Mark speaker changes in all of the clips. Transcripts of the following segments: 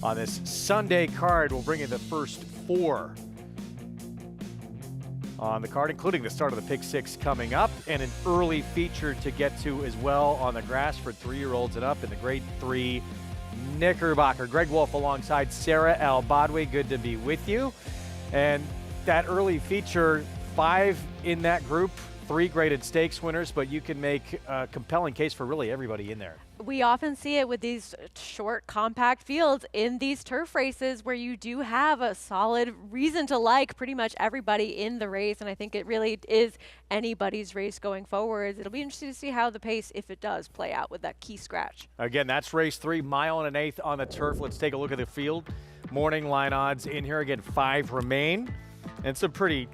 Speaker 1: on this Sunday card. We'll bring you the first 4 on the card, including the start of the Pick 6 coming up, and an early feature to get to as well on the grass for 3-year-olds and up in the Grade 3 Knickerbocker. Greg Wolf alongside Sarah Al-Badwi. Good to be with you. And that early feature, 5 in that group, 3 graded stakes winners, but you can make a compelling case for really everybody in there.
Speaker 2: We often see it with these short, compact fields in these turf races where you do have a solid reason to like pretty much everybody in the race, and I think it really is anybody's race going forward. It'll be interesting to see how the pace, if it does, play out with that key scratch.
Speaker 1: Again, that's race 3, mile and an eighth on the turf. Let's take a look at the field. Morning line odds in here. Again, 5 remain, and some pretty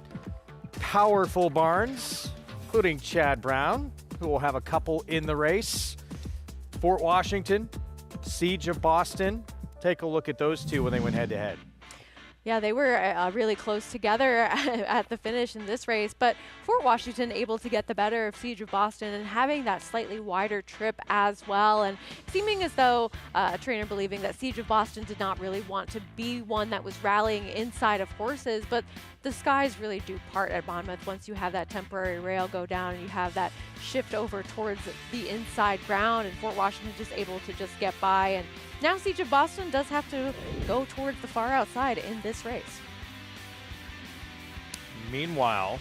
Speaker 1: powerful barns, including Chad Brown, who will have a couple in the race. Fort Washington, Siege of Boston. Take a look at those two when they went head-to-head.
Speaker 2: Yeah, they were really close together at the finish in this race, but Fort Washington able to get the better of Siege of Boston and having that slightly wider trip as well, and seeming as though a trainer believing that Siege of Boston did not really want to be one that was rallying inside of horses, but the skies really do part at Monmouth once you have that temporary rail go down and you have that shift over towards the inside ground, and Fort Washington just able to just get by. And now Siege of Boston does have to go towards the far outside in this race.
Speaker 1: Meanwhile,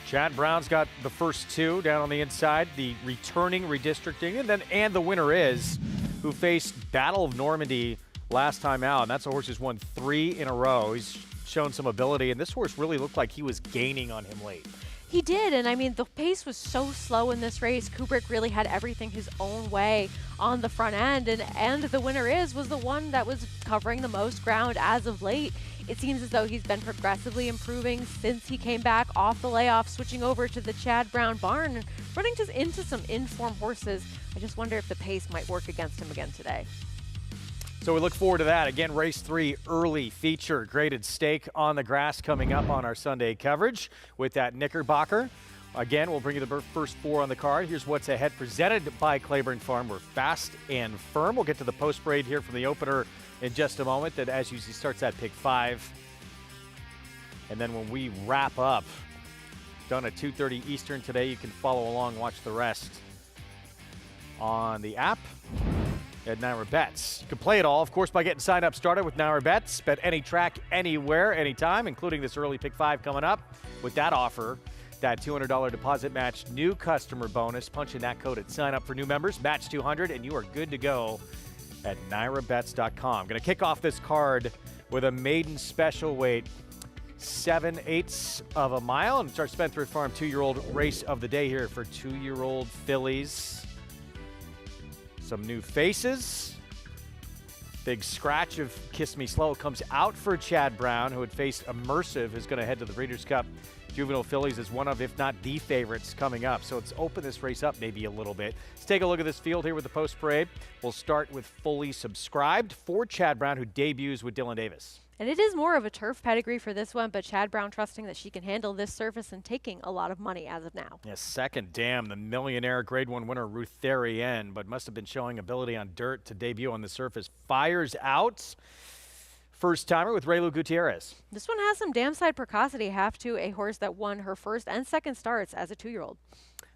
Speaker 1: Chad Brown's got the first 2 down on the inside, the returning redistricting, and the winner is, who faced Battle of Normandy last time out, and that's a horse who's won 3 in a row. He's shown some ability, and this horse really looked like he was gaining on him late.
Speaker 2: He did, and I mean, the pace was so slow in this race. Kubrick really had everything his own way on the front end, and the winner was the one that was covering the most ground as of late. It seems as though he's been progressively improving since he came back off the layoff, switching over to the Chad Brown barn and running into some in-form horses. I just wonder if the pace might work against him again today.
Speaker 1: So we look forward to that. Again, race 3, early feature, graded stake on the grass coming up on our Sunday coverage with that Knickerbocker. Again, we'll bring you the first 4 on the card. Here's what's ahead, presented by Claiborne Farm. We're fast and firm. We'll get to the post parade here from the opener in just a moment. That, as usually, starts at pick 5. And then when we wrap up, done at 2:30 Eastern today, you can follow along, watch the rest on the app at Naira Bets. You can play it all, of course, by getting signed up started with Naira Bets. Bet any track, anywhere, anytime, including this early pick 5 coming up. With that offer, that $200 deposit match new customer bonus. Punch in that code at sign up for new members, match 200, and you are good to go at NairaBets.com. Going to kick off this card with a maiden special weight, 7/8 of a mile, and it's our Spencer Farm 2-year-old race of the day here for 2-year-old fillies. Some new faces. Big scratch of Kiss Me Slow comes out for Chad Brown, who had faced Immersive, who's going to head to the Breeders' Cup Juvenile Fillies as one of, if not the favorites coming up. So it's opened this race up maybe a little bit. Let's take a look at this field here with the post parade. We'll start with fully subscribed for Chad Brown, who debuts with Dylan Davis.
Speaker 2: And it is more of a turf pedigree for this one, but Chad Brown trusting that she can handle this surface and taking a lot of money as of now.
Speaker 1: Yes, second dam, the millionaire Grade 1 winner Ruth Therrien, but must have been showing ability on dirt to debut on the surface. Fires out. First timer with Raylu Gutierrez.
Speaker 2: This one has some dam side precocity, half to a horse that won her first and second starts as a 2-year-old.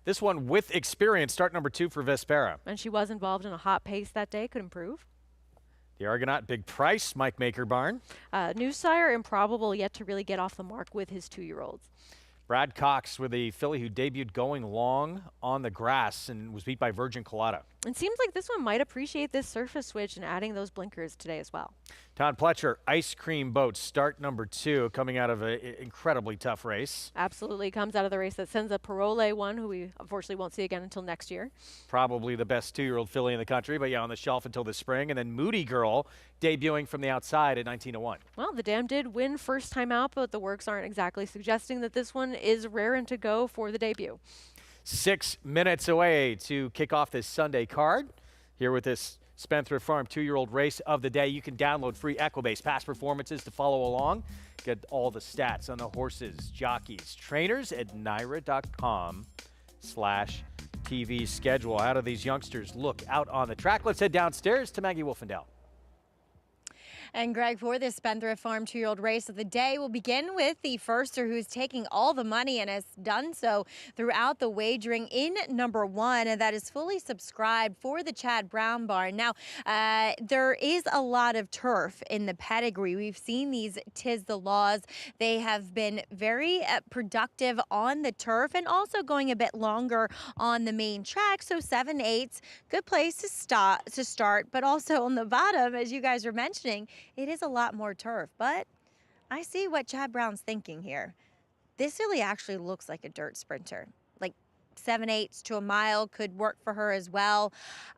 Speaker 1: This one with experience, start number 2 for Vespera.
Speaker 2: And she was involved in a hot pace that day, could improve.
Speaker 1: The Argonaut, big price, Mike Maker Barn.
Speaker 2: New sire, improbable, yet to really get off the mark with his 2-year-olds.
Speaker 1: Brad Cox with a filly who debuted going long on the grass and was beat by Virgin Colada.
Speaker 2: It seems like this one might appreciate this surface switch and adding those blinkers today as well.
Speaker 1: Todd Pletcher, Ice Cream Boat, start number 2, coming out of an incredibly tough race.
Speaker 2: Absolutely, comes out of the race that sends a Parole one, who we unfortunately won't see again until next year.
Speaker 1: Probably the best 2-year-old filly in the country, but yeah, on the shelf until the spring. And then Moody Girl, debuting from the outside at 19:1.
Speaker 2: Well, the dam did win first time out, but the works aren't exactly suggesting that this one is raring to go for the debut.
Speaker 1: 6 minutes away to kick off this Sunday card here with this Spendthrift Farm 2-year-old race of the day. You can download free Equibase past performances to follow along. Get all the stats on the horses, jockeys, trainers at NYRA.com/TV schedule. How do these youngsters look out on the track? Let's head downstairs to Maggie Wolfendale.
Speaker 3: And Greg, for this Spendthrift Farm 2-year-old race of the day, we'll begin with the firster who's taking all the money and has done so throughout the wagering in number 1, and that is fully subscribed for the Chad Brown barn. Now, there is a lot of turf in the pedigree. We've seen these Tis the Laws. They have been very productive on the turf and also going a bit longer on the main track. So 7/8, good place to start, but also on the bottom, as you guys are mentioning, it is a lot more turf. But I see what Chad Brown's thinking here. This really actually looks like a dirt sprinter. Like 7/8 to a mile could work for her as well.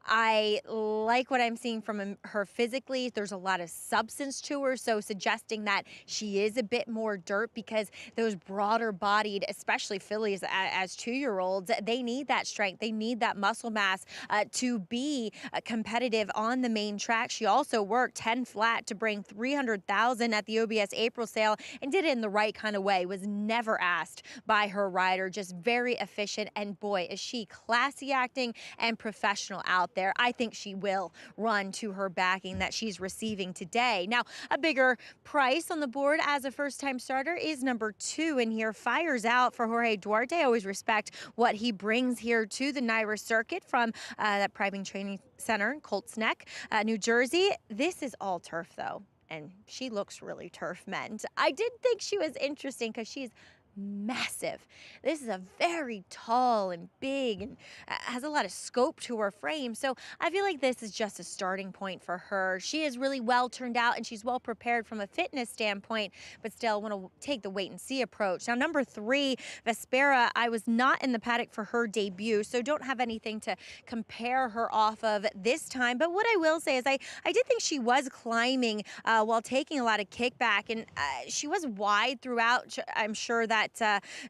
Speaker 3: I like what I'm seeing from her physically. There's a lot of substance to her, so suggesting that she is a bit more dirt, because those broader bodied, especially fillies as 2-year-olds, they need that strength. They need that muscle mass to be competitive on the main track. She also worked 10 flat to bring 300,000 at the OBS April sale and did it in the right kind of way. Was never asked by her rider, just very efficient. And boy, is she classy acting and professional out there. I think she will run to her backing that she's receiving today. Now, a bigger price on the board as a first-time starter is number 2 in here. Fires out for Jorge Duarte. I always respect what he brings here to the NYRA circuit from that Priming Training Center in Colts Neck, New Jersey. This is all turf, though, and she looks really turf meant. I did think she was interesting because she's massive. This is a very tall and big and has a lot of scope to her frame. So I feel like this is just a starting point for her. She is really well turned out and she's well prepared from a fitness standpoint, but still want to take the wait and see approach. Now, number 3, Vespera, I was not in the paddock for her debut, so don't have anything to compare her off of this time. But what I will say is I did think she was climbing while taking a lot of kickback, and she was wide throughout. I'm sure that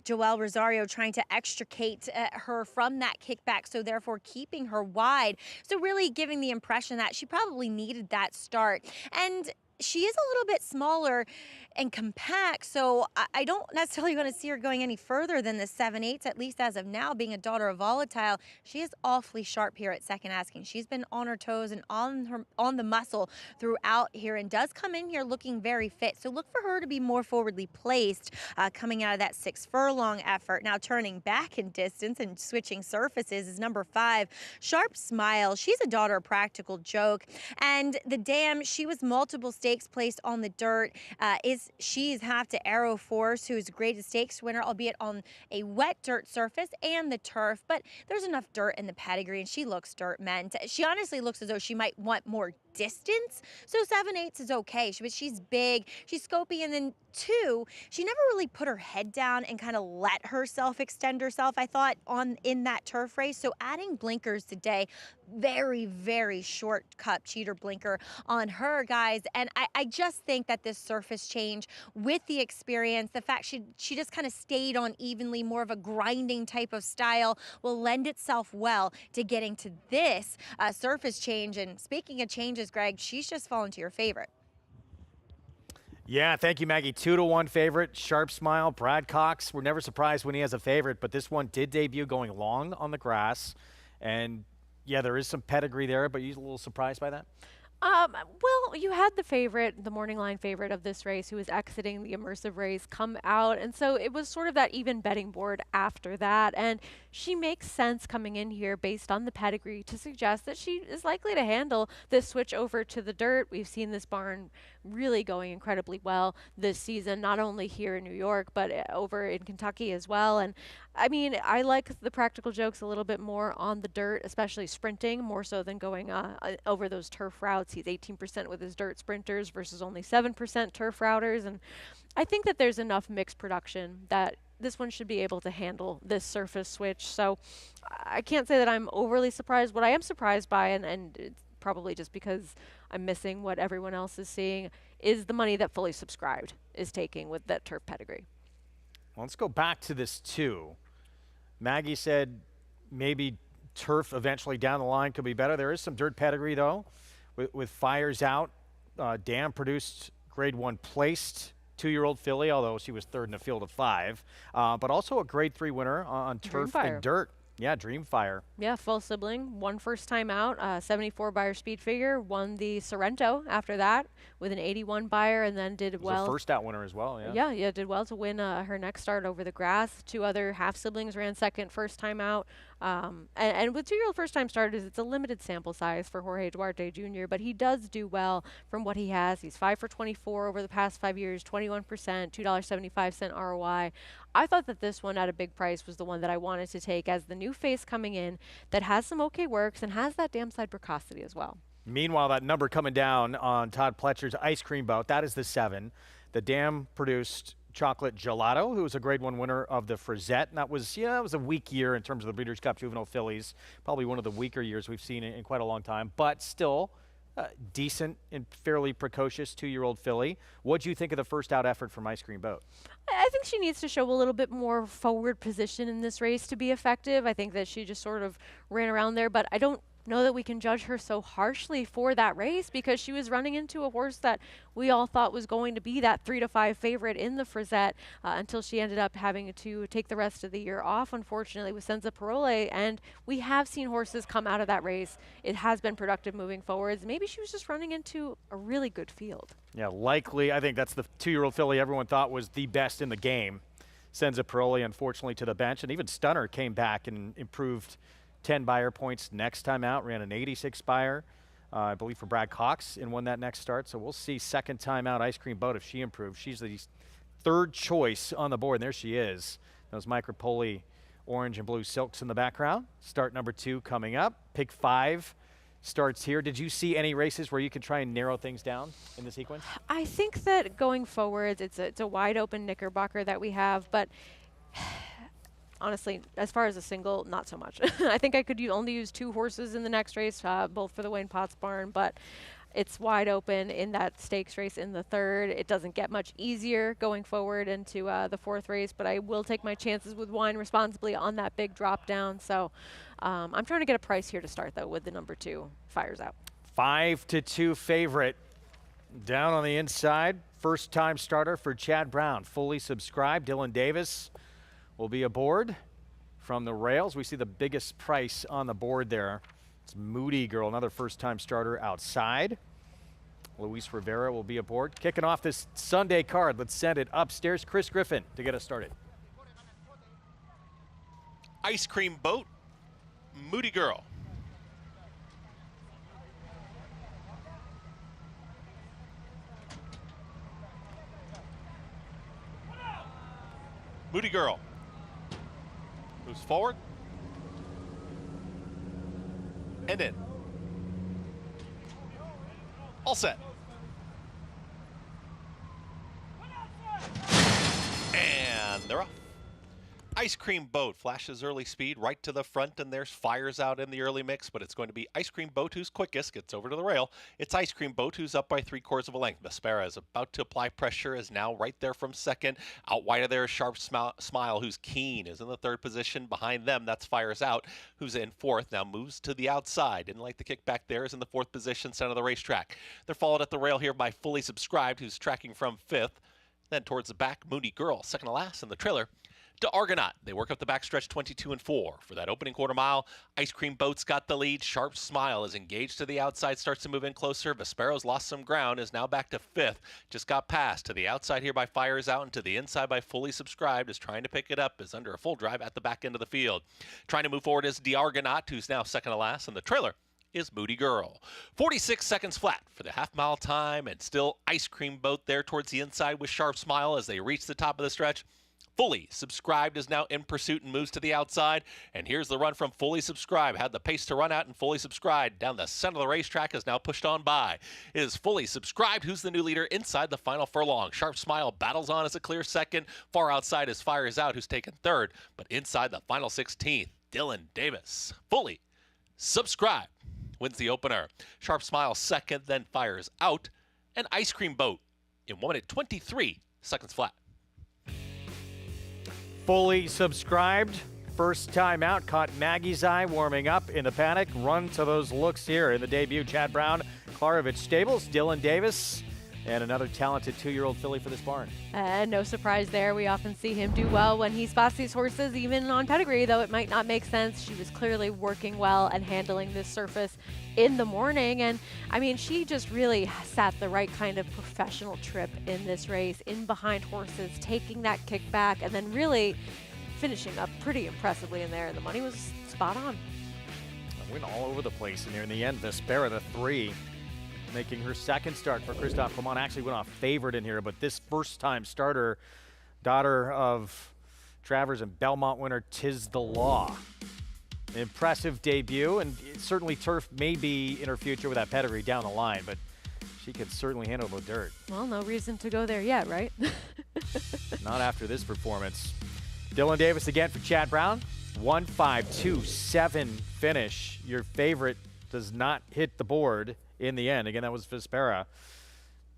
Speaker 3: Joelle Rosario trying to extricate her from that kickback, so therefore keeping her wide. So really giving the impression that she probably needed that start. And she is a little bit smaller and compact, so I don't necessarily want to see her going any further than the 7/8, at least as of now. Being a daughter of Volatile, she is awfully sharp here at second asking. She's been on her toes and on the muscle throughout here, and does come in here looking very fit. So look for her to be more forwardly placed coming out of that 6 furlong effort. Now, turning back in distance and switching surfaces is number 5, Sharp Smile. She's a daughter of Practical Joke, and the dam, she was multiple stakes placed on the dirt. She's half to Arrow Force, who's a graded stakes winner, albeit on a wet dirt surface and the turf. But there's enough dirt in the pedigree, and she looks dirt meant. She honestly looks as though she might want more distance, so 7/8 is okay. She's big, she's scopy, and then 2, she never really put her head down and kind of let herself extend herself, I thought, in that turf race. So adding blinkers today, very, very short cup cheater blinker on her, guys. And I just think that this surface change with the experience, the fact she just kind of stayed on evenly, more of a grinding type of style, will lend itself well to getting to this surface change. And speaking of changes, Greg, she's just fallen to your favorite.
Speaker 1: Yeah, thank you, Maggie. 2-1 favorite, Sharp Smile. Brad Cox, we're never surprised when he has a favorite, but this one did debut going long on the grass. And yeah, there is some pedigree there, but you're a little surprised by that?
Speaker 2: Well, you had the favorite, the morning line favorite of this race, who was exiting the immersive race, come out. And so it was sort of that even betting board after that. And she makes sense coming in here based on the pedigree to suggest that she is likely to handle this switch over to the dirt. We've seen this barn really going incredibly well this season, not only here in New York, but over in Kentucky as well. And I mean, I like the Practical Jokes a little bit more on the dirt, especially sprinting, more so than going over those turf routes. He's 18% with his dirt sprinters versus only 7% turf routers. And I think that there's enough mixed production that this one should be able to handle this surface switch. So I can't say that I'm overly surprised. What I am surprised by, and it's probably just because I'm missing what everyone else is seeing, is the money that Fully Subscribed is taking with that turf pedigree.
Speaker 1: Well, let's go back to this 2. Maggie said maybe turf eventually down the line could be better. There is some dirt pedigree, though, with Fires Out. Dan produced grade 1 placed 2-year-old filly, although she was 3rd in a field of 5. But also a grade 3 winner on turf and dirt Yeah, Dreamfire.
Speaker 2: Yeah, full sibling, one first time out, 74 buyer speed figure, won the Sorrento after that with an 81 buyer, and then did
Speaker 1: Was a
Speaker 2: well.
Speaker 1: first out winner as well, yeah.
Speaker 2: Yeah, did well to win her next start over the grass. Two other half siblings ran second first time out. And with 2-year-old first time starters, it's a limited sample size for Jorge Duarte Jr., but he does do well from what he has. He's 5 for 24 over the past 5 years, 21%, $2.75 ROI. I thought that this one at a big price was the one that I wanted to take as the new face coming in that has some okay works and has that dam side precocity as well.
Speaker 1: Meanwhile, that number coming down on Todd Pletcher's ice cream boat, that is the 7. The dam produced Chocolate Gelato, who was a grade 1 winner of the Frisette. And that was, it was a weak year in terms of the Breeders' Cup Juvenile Fillies. Probably one of the weaker years we've seen in quite a long time, but still decent and fairly precocious 2-year-old filly. What do you think of the first out effort from Ice Cream Boat?
Speaker 2: I think she needs to show a little bit more forward position in this race to be effective. I think that she just sort of ran around there, but I don't know that we can judge her so harshly for that race because she was running into a horse that we all thought was going to be that 3 to 5 favorite in the Frisette until she ended up having to take the rest of the year off, unfortunately, with Senza Parole. And we have seen horses come out of that race. It has been productive moving forwards. Maybe she was just running into a really good field.
Speaker 1: Yeah, likely. I think that's the 2-year-old filly everyone thought was the best in the game. Senza Parole, unfortunately, to the bench. And even Stunner came back and improved 10 buyer points next time out, ran an 86 buyer, I believe, for Brad Cox and won that next start. So we'll see second time out Ice Cream Boat if she improves. She's the 3rd choice on the board, and there she is. Those micropoli orange and blue silks in the background. Start number 2 coming up. Pick 5 starts here. Did you see any races where you could try and narrow things down in the sequence?
Speaker 2: I think that going forward, it's a wide open Knickerbocker that we have, but honestly, as far as a single, not so much. I think I could only use 2 horses in the next race, both for the Wayne Potts barn, but it's wide open in that stakes race in the 3rd. It doesn't get much easier going forward into the 4th race, but I will take my chances with Wine Responsibly on that big drop down. So I'm trying to get a price here to start, though, with the number 2 Fires Out.
Speaker 1: 5-2 favorite. Down on the inside, first time starter for Chad Brown. Fully subscribed. Dylan Davis will be aboard from the rails. We see the biggest price on the board there. It's Moody Girl, another first-time starter outside. Luis Rivera will be aboard. Kicking off this Sunday card, let's send it upstairs. Chris Griffin to get us started.
Speaker 4: Ice Cream Boat, Moody Girl. Moody Girl moves forward and in. All set. And they're off. Ice Cream Boat flashes early speed right to the front, and there's Fires Out in the early mix, but it's going to be Ice Cream Boat who's quickest, gets over to the rail. It's Ice Cream Boat who's up by 3/4 of a length. Vespera is about to apply pressure, is now right there from second. Out wide of there is Sharp Smile, who's keen, is in the 3rd position. Behind them, that's Fires Out, who's in 4th, now moves to the outside. Didn't like the kick back there, is in the 4th position, center of the racetrack. They're followed at the rail here by Fully Subscribed, who's tracking from 5th. Then towards the back, Moody Girl, second to last in the trailer. To Argonaut. They work up the backstretch 22 and 4. For that opening quarter mile, Ice Cream Boat's got the lead. Sharp Smile is engaged to the outside, starts to move in closer. Vespero's lost some ground, is now back to 5th. Just got past. To the outside here by Fires Out, and to the inside by Fully Subscribed, is trying to pick it up, is under a full drive at the back end of the field. Trying to move forward is the Argonaut, who's now second to last in the trailer. Is Moody Girl. 46 seconds flat for the half-mile time, and still Ice Cream Boat there towards the inside with Sharp Smile as they reach the top of the stretch. Fully Subscribed is now in pursuit and moves to the outside. And here's the run from Fully Subscribed. Had the pace to run out, and Fully Subscribed down the center of the racetrack is now pushed on by. It is Fully Subscribed who's the new leader inside the final furlong. Sharp Smile battles on as a clear second. Far outside is Fires Out, who's taken 3rd. But inside the final 16th, Dylan Davis. Fully Subscribed wins the opener. Sharp Smile second, then Fires Out. And Ice Cream Boat in 1 minute 23 seconds flat.
Speaker 1: Fully Subscribed, first time out, caught Maggie's eye warming up in the paddock. Run to those looks here in the debut. Chad Brown, Klarovich Stables, Dylan Davis And another talented 2-year-old filly for this barn.
Speaker 2: No surprise there. We often see him do well when he spots these horses, even on pedigree, though it might not make sense. She was clearly working well and handling this surface in the morning. And, I mean, she just really sat the right kind of professional trip in this race, in behind horses, taking that kickback, and then really finishing up pretty impressively in there. And the money was spot on.
Speaker 1: Went all over the place in there in the end. Vespera, the 3. Making her second start for Christophe Clement. Actually went off favored in here, but this first-time starter, daughter of Travers and Belmont winner Tiz the Law. Impressive debut, and certainly turf may be in her future with that pedigree down the line, but she could certainly handle the dirt.
Speaker 2: Well, no reason to go there yet, right?
Speaker 1: Not after this performance. Dylan Davis again for Chad Brown. 1-5-2-7 finish. Your favorite does not hit the board in the end. Again, that was Vespera.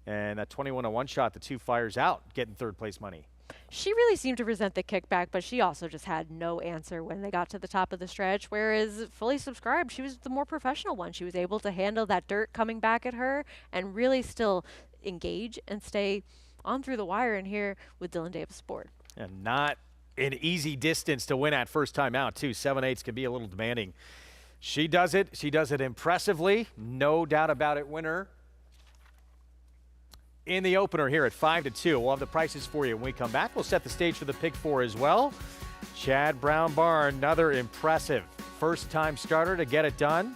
Speaker 1: And that 21-1 shot, the 2 fires out, getting third place money.
Speaker 2: She really seemed to resent the kickback, but she also just had no answer when they got to the top of the stretch, whereas Fully Subscribed, she was the more professional one. She was able to handle that dirt coming back at her and really still engage and stay on through the wire in here with Dylan Davis aboard.
Speaker 1: And not an easy distance to win at first time out, too. 7/8 can be a little demanding. She does it. She does it impressively. No doubt about it, winner in the opener here at 5-2. We'll have the prices for you when we come back. We'll set the stage for the pick 4 as well. Chad Brown Barn, another impressive first-time starter to get it done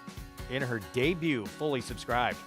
Speaker 1: in her debut, Fully Subscribed.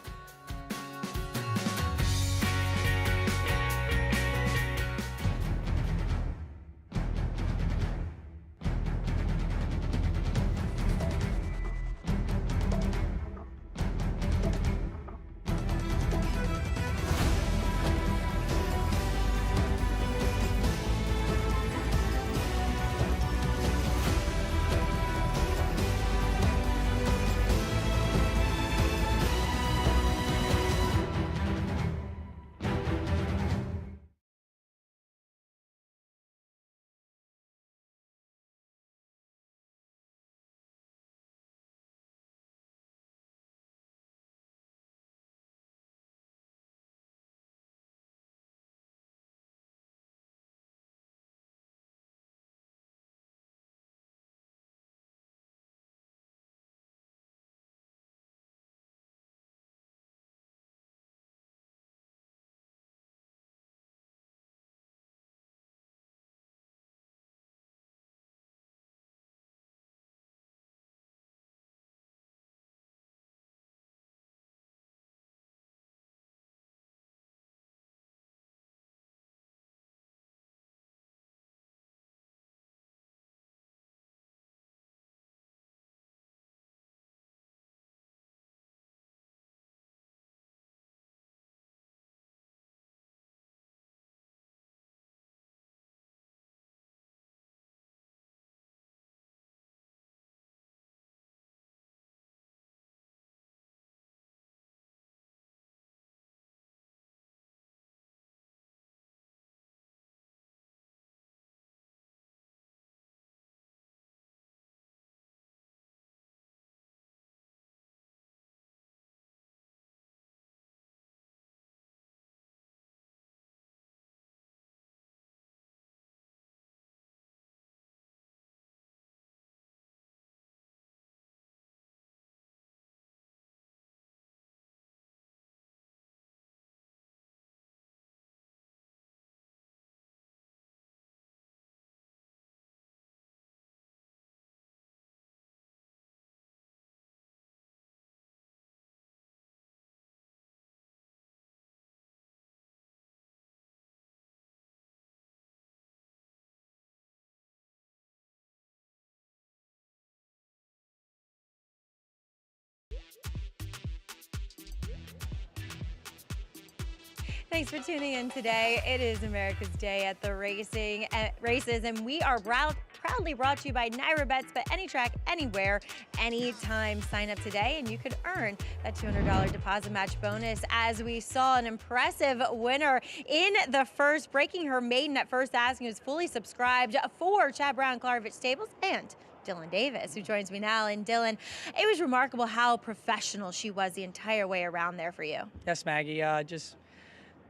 Speaker 3: Thanks for tuning in today. It is America's Day at the races, and we are proudly brought to you by Naira Bets. Bet any track, anywhere, anytime. Sign up today, and you could earn that $200 deposit match bonus. As we saw an impressive winner in the first, breaking her maiden at first asking, who's Fully Subscribed for Chad Brown Clarvich Stables and Dylan Davis, who joins me now. And Dylan, it was remarkable how professional she was the entire way around there for you.
Speaker 5: Yes, Maggie. Just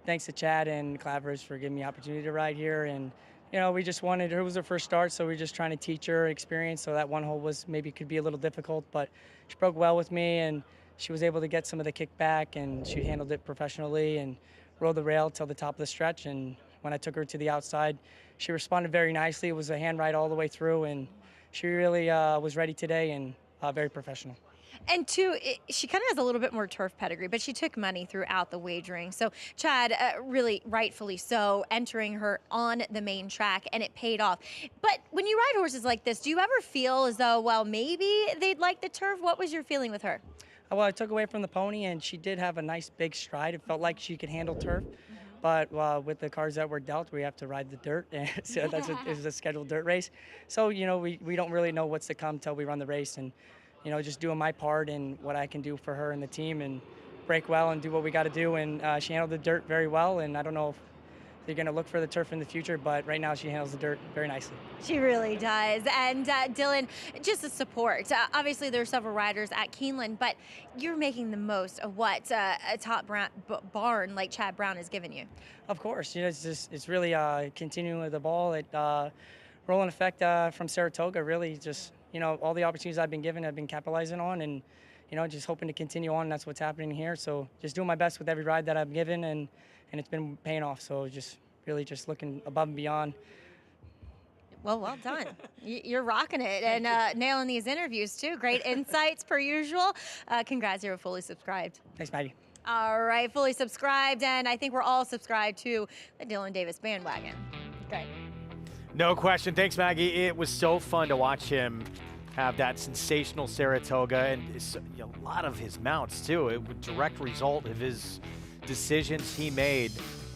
Speaker 5: thanks to Chad and Clavers for giving me the opportunity to ride here. And, you know, we just wanted, it was her first start, so we're just trying to teach her experience. So that one hole was maybe could be a little difficult, but she broke well with me, and she was able to get some of the kickback, and she handled it professionally and rode the rail till the top of the stretch. And when I took her to the outside, she responded very nicely. It was a hand ride all the way through, and she really was ready today and very professional.
Speaker 3: And two, she kind of has a little bit more turf pedigree, but she took money throughout the wagering. So Chad, really rightfully so, entering her on the main track, and it paid off. But when you ride horses like this, do you ever feel as though, well, maybe they'd like the turf? What was your feeling with her?
Speaker 5: Well, I took away from the pony, and she did have a nice big stride. It felt like she could handle turf. But with the cards that were dealt, we have to ride the dirt. So it was a scheduled dirt race. So, you know, we don't really know what's to come till we run the race. And, you know, just doing my part and what I can do for her and the team and break well and do what we got to do. And she handled the dirt very well. And I don't know if they're going to look for the turf in the future, but right now she handles the dirt very nicely.
Speaker 3: She really does. And Dylan, just the support. Obviously, there are several riders at Keeneland, but you're making the most of what a top barn like Chad Brown has given you.
Speaker 5: Of course. You know, it's really continuing with the ball. Rolling effect from Saratoga, really just, you know, all the opportunities I've been given, I've been capitalizing on, and, you know, just hoping to continue on. That's what's happening here. So just doing my best with every ride that I've given, and it's been paying off. So just really just looking above and beyond.
Speaker 3: Well done. You're rocking it and nailing these interviews too. Great insights per usual. Congrats, you're fully subscribed.
Speaker 5: Thanks, Maggie.
Speaker 3: All right, fully subscribed, and I think we're all subscribed to the Dylan Davis bandwagon. Great.
Speaker 1: No question. Thanks, Maggie. It was so fun to watch him have that sensational Saratoga, and a lot of his mounts too. It was a direct result of his decisions he made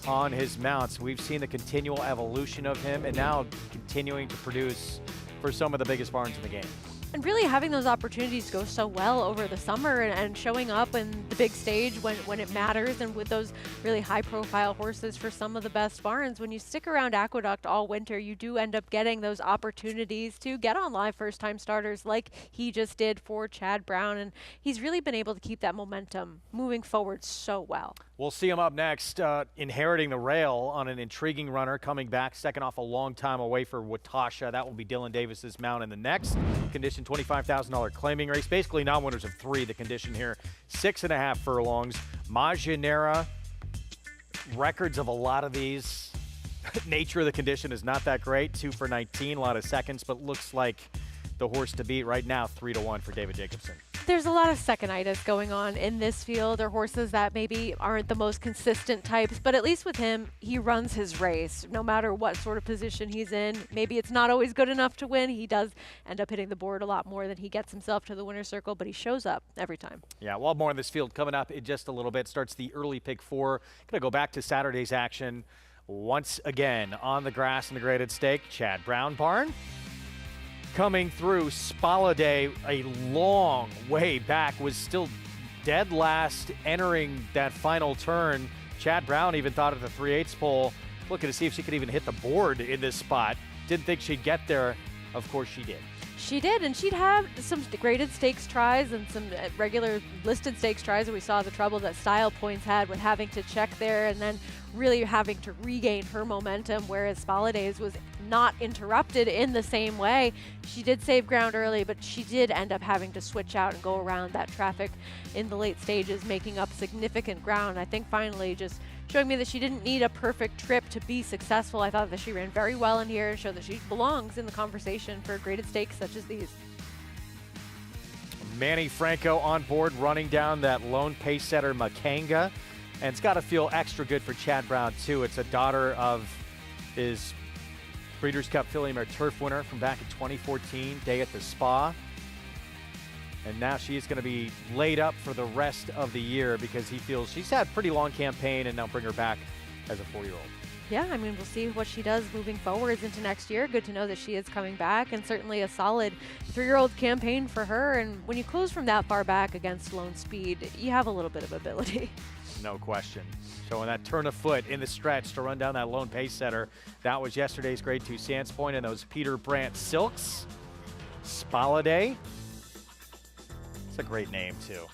Speaker 1: on his mounts. We've seen the continual evolution of him, and now continuing to produce for some of the biggest barns in the game.
Speaker 2: And really having those opportunities go so well over the summer and showing up in the big stage when it matters, and with those really high profile horses for some of the best barns. When you stick around Aqueduct all winter, you do end up getting those opportunities to get on live first time starters like he just did for Chad Brown. And he's really been able to keep that momentum moving forward so well.
Speaker 1: We'll see him up next, inheriting the rail on an intriguing runner, coming back second off a long time away for Watasha. That will be Dylan Davis's mount in the next condition, $25,000 claiming race. Basically non-winners of 3, the condition here, 6.5 furlongs. Maginera, records of a lot of these. Nature of the condition is not that great, 2 for 19, a lot of seconds, but looks like the horse to beat right now, 3-1 for David Jacobson.
Speaker 2: There's a lot of second-itis going on in this field. They're horses that maybe aren't the most consistent types, but at least with him, he runs his race no matter what sort of position he's in. Maybe it's not always good enough to win. He does end up hitting the board a lot more than he gets himself to the winner's circle, but he shows up every time. Yeah,
Speaker 1: well, more in this field coming up in just a little bit. Starts the early pick 4. Gonna go back to Saturday's action once again on the grass in the graded stake. Chad Brown barn. Coming through, Spaladay, a long way back, was still dead last entering that final turn. Chad Brown even thought at the 3/8 pole, looking to see if she could even hit the board in this spot. Didn't think she'd get there. Of course she did.
Speaker 2: She did, and she'd have some graded stakes tries and some regular listed stakes tries, and we saw the trouble that Style Points had with having to check there and then really having to regain her momentum, whereas Spaladay's was not interrupted in the same way. She did save ground early, but she did end up having to switch out and go around that traffic in the late stages, making up significant ground. I think finally just showing me that she didn't need a perfect trip to be successful. I thought that she ran very well in here and showed that she belongs in the conversation for graded stakes such as these.
Speaker 1: Manny Franco on board, running down that lone pace setter Makanga. And it's got to feel extra good for Chad Brown, too. It's a daughter of his Breeders' Cup Filly Mare Turf winner from back in 2014, Day at the Spa. And now she is going to be laid up for the rest of the year because he feels she's had a pretty long campaign, and now bring her back as a 4-year-old.
Speaker 2: Yeah, I mean, we'll see what she does moving forwards into next year. Good to know that she is coming back, and certainly a solid 3-year-old campaign for her. And when you close from that far back against Lone Speed, you have a little bit of ability.
Speaker 1: No question. Showing that turn of foot in the stretch to run down that lone pace setter. That was yesterday's Grade 2 Sands Point and those Peter Brandt Silks. Spaladay. It's a great name, too.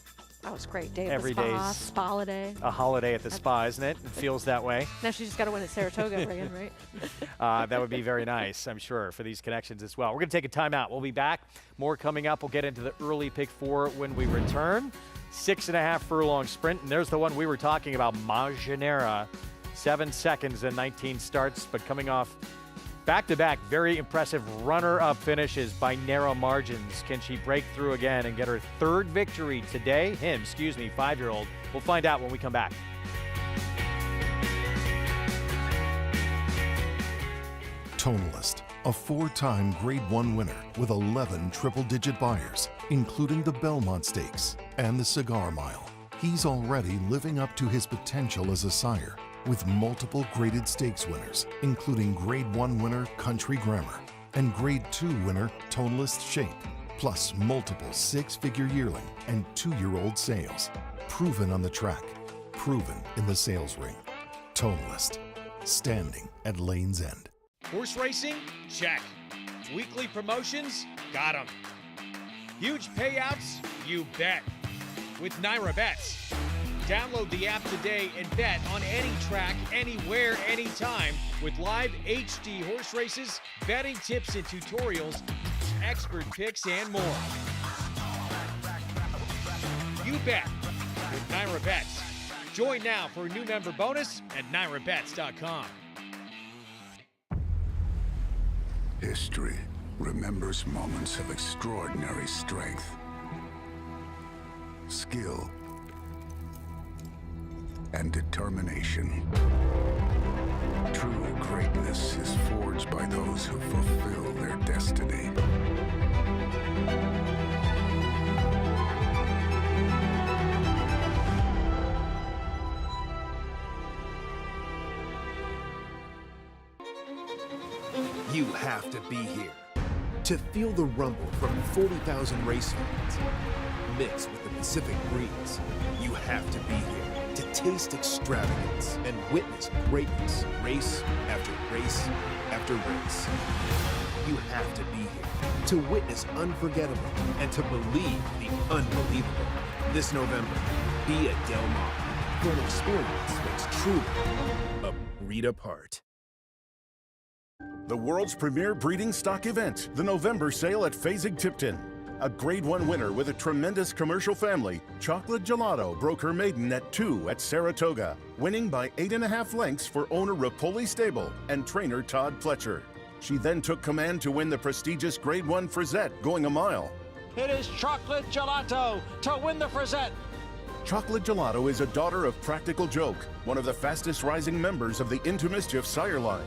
Speaker 2: That was great. Day at
Speaker 1: Every
Speaker 2: the spa,
Speaker 1: day's
Speaker 2: spa holiday.
Speaker 1: A holiday at the spa, isn't it? It feels that way.
Speaker 2: Now she's just got to win at Saratoga again, right?
Speaker 1: That would be very nice, I'm sure, for these connections as well. We're going to take a timeout. We'll be back. More coming up. We'll get into the early pick 4 when we return. 6.5 furlong sprint. And there's the one we were talking about, Maginera. 7 seconds and 19 starts, but coming off back-to-back very impressive runner-up finishes by narrow margins. Can she break through again and get her 3rd victory today? 5-year-old. We'll find out when we come back.
Speaker 6: Tonalist, a 4-time Grade 1 winner with 11 triple-digit buyers, including the Belmont Stakes and the Cigar Mile. He's already living up to his potential as a sire, with multiple graded stakes winners, including Grade 1 winner Country Grammar and Grade 2 winner Tonalist Shape, plus multiple 6-figure yearling and 2-year-old sales. Proven on the track, proven in the sales ring. Tonalist, standing at Lane's End.
Speaker 7: Horse racing? Check. Weekly promotions? Got 'em. Huge payouts? You bet. With Naira Bets. Download the app today and bet on any track, anywhere, anytime with live HD horse races, betting tips and tutorials, expert picks, and more. You bet with Naira Bets. Join now for a new member bonus at NairaBets.com.
Speaker 8: History remembers moments of extraordinary strength, skill, and determination. True greatness is forged by those who fulfill their destiny.
Speaker 9: You have to be here to feel the rumble from 40,000 race fans mixed with the Pacific breeze. You have to be here to taste extravagance and witness greatness race after race after race. You have to be here to witness unforgettable and to believe the unbelievable. This November, be at Del Mar for an experience that's truly a breed apart.
Speaker 10: The world's premier breeding stock event, the November sale at Fasig-Tipton. A Grade 1 winner with a tremendous commercial family, Chocolate Gelato broke her maiden at 2 at Saratoga, winning by 8.5 lengths for owner Rapoli Stable and trainer Todd Pletcher. She then took command to win the prestigious Grade 1 Frisette, going a mile.
Speaker 11: It is Chocolate Gelato to win the Frisette.
Speaker 10: Chocolate Gelato is a daughter of Practical Joke, one of the fastest rising members of the Into Mischief sire line.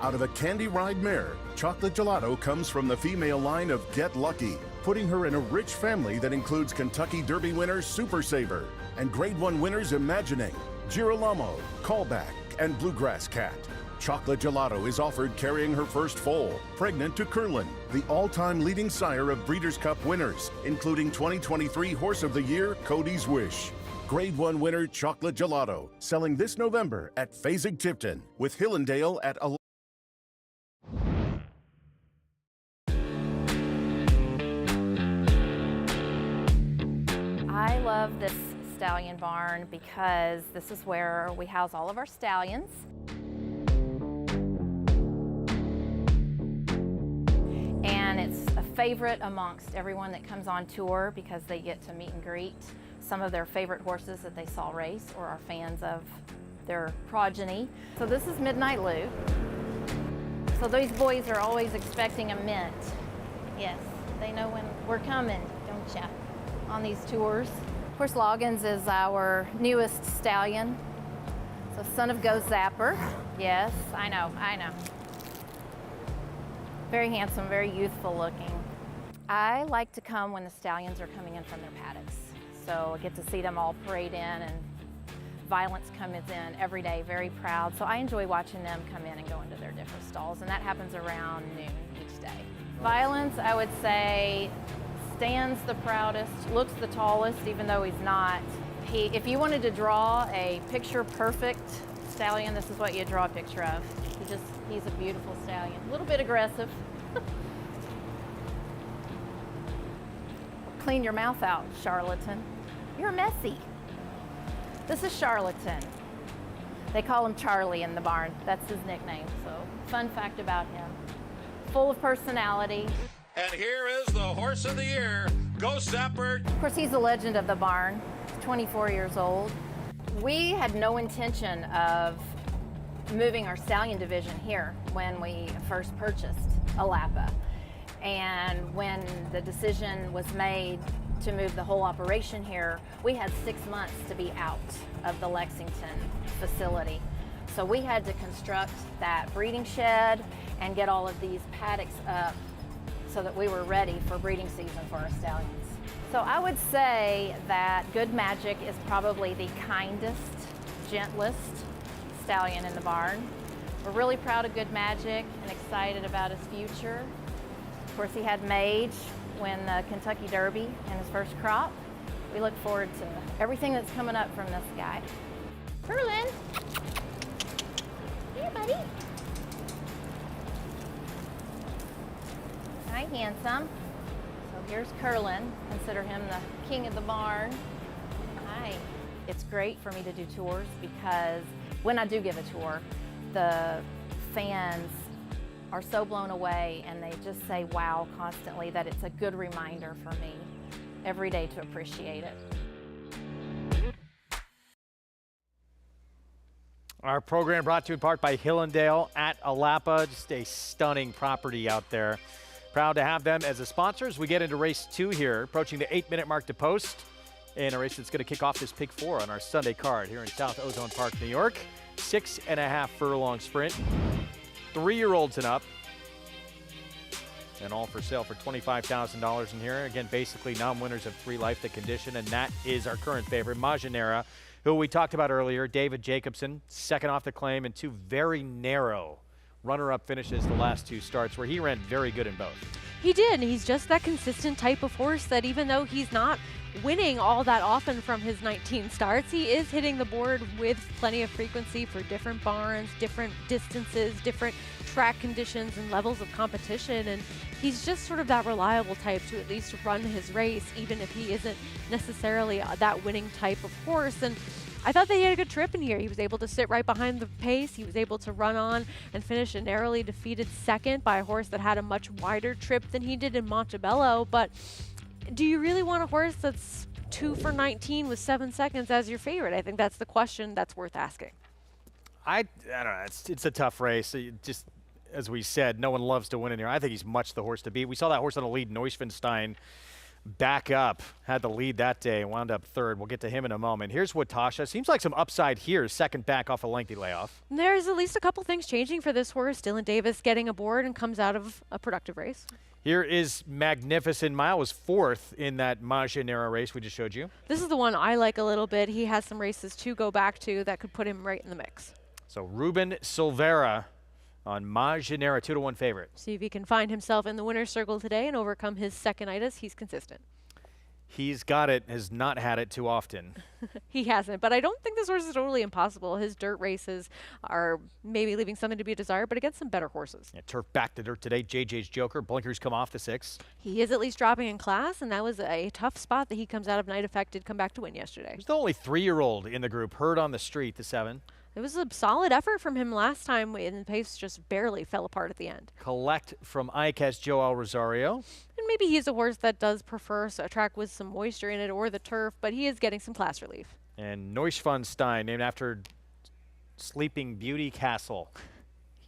Speaker 10: Out of a Candy Ride mare, Chocolate Gelato comes from the female line of Get Lucky, putting her in a rich family that includes Kentucky Derby winner Super Saver and Grade 1 winners Imagining, Girolamo, Callback, and Bluegrass Cat. Chocolate Gelato is offered carrying her first foal, pregnant to Curlin, the all-time leading sire of Breeders' Cup winners, including 2023 Horse of the Year, Cody's Wish. Grade 1 winner Chocolate Gelato, selling this November at Fasig-Tipton, with Hillendale at 11.
Speaker 12: I love this stallion barn because this is where we house all of our stallions. And it's a favorite amongst everyone that comes on tour because they get to meet and greet some of their favorite horses that they saw race or are fans of their progeny. So this is Midnight Lou. So these boys are always expecting a mint. Yes, they know when we're coming, don't ya, on these tours. Of course, Loggins is our newest stallion. So son of Go Zapper. Yes, I know. Very handsome, very youthful looking. I like to come when the stallions are coming in from their paddocks. So I get to see them all parade in, and Violence comes in every day, very proud. So I enjoy watching them come in and go into their different stalls, and that happens around noon each day. Violence, I would say, stands the proudest, looks the tallest, even though he's not. If you wanted to draw a picture-perfect stallion, this is what you draw a picture of. He's a beautiful stallion. A little bit aggressive. Clean your mouth out, charlatan. You're messy. This is Charlatan. They call him Charlie in the barn. That's his nickname. So, fun fact about him. Full of personality.
Speaker 11: And here is the horse of the year. Go Sapper.
Speaker 12: Of course, he's a legend of the barn. He's 24 years old. We had no intention of moving our stallion division here when we first purchased Alapa. And when the decision was made to move the whole operation here, we had 6 months to be out of the Lexington facility. So we had to construct that breeding shed and get all of these paddocks up so that we were ready for breeding season for our stallions. So I would say that Good Magic is probably the kindest, gentlest stallion in the barn. We're really proud of Good Magic and excited about his future. Of course, he had Mage win the Kentucky Derby in his first crop. We look forward to everything that's coming up from this guy. Curlin. Here, buddy. Hi, handsome. So here's Curlin. Consider him the king of the barn. Hi. It's great for me to do tours because when I do give a tour, the fans are so blown away and they just say wow constantly that it's a good reminder for me every day to appreciate it.
Speaker 1: Our program brought to you in part by Hillendale at Alapa. Just a stunning property out there. Proud to have them as a sponsor as we get into race 2 here, approaching the 8-minute mark to post in a race that's going to kick off this Pick 4 on our Sunday card here in South Ozone Park, New York. 6.5 furlong sprint. 3-year-olds and up. And all for sale for $25,000 in here. Again, basically non-winners of 3 life to condition, and that is our current favorite, Maginera, who we talked about earlier. David Jacobson, second off the claim, and 2 very narrow runner-up finishes the last 2 starts, where he ran very good in both.
Speaker 2: He did. He's just that consistent type of horse that even though he's not winning all that often from his 19 starts, he is hitting the board with plenty of frequency for different barns, different distances, different track conditions and levels of competition. And he's just sort of that reliable type to at least run his race, even if he isn't necessarily that winning type of horse. And I thought that he had a good trip in here. He was able to sit right behind the pace. He was able to run on and finish a narrowly defeated second by a horse that had a much wider trip than he did in Montebello. But do you really want a horse that's 2 for 19 with 7 seconds as your favorite? I think that's the question that's worth asking.
Speaker 1: I don't know. It's a tough race. Just as we said, no one loves to win in here. I think he's much the horse to beat. We saw that horse on the lead, Neuschwanstein, back up, had the lead that day, wound up 3rd. We'll get to him in a moment. Here's Watasha. Seems like some upside here, second back off a lengthy layoff.
Speaker 2: There's at least a couple things changing for this horse. Dylan Davis getting aboard and comes out of a productive race.
Speaker 1: Here is Magnificent Mile, was 4th in that Maginera race we just showed you.
Speaker 2: This is the one I like a little bit. He has some races to go back to that could put him right in the mix.
Speaker 1: So Ruben Silvera on Maginera, 2-1 favorite.
Speaker 2: See if he can find himself in the winner's circle today and overcome his second-itis. He's consistent.
Speaker 1: He's got it, has not had it too often.
Speaker 2: He hasn't, but I don't think this horse is totally impossible. His dirt races are maybe leaving something to be desired, but against some better horses.
Speaker 1: Yeah, turf back to dirt today. JJ's Joker, blinkers come off the 6.
Speaker 2: He is at least dropping in class, and that was a tough spot that he comes out of night affected, come back to win yesterday.
Speaker 1: He's the only 3-year-old in the group, heard on the street, the 7.
Speaker 2: It was a solid effort from him last time, and the pace just barely fell apart at the end.
Speaker 1: Collect from Ike has Joel Rosario.
Speaker 2: And maybe he's a horse that does prefer a track with some moisture in it or the turf, but he is getting some class relief.
Speaker 1: And Neuschwanstein, named after Sleeping Beauty Castle,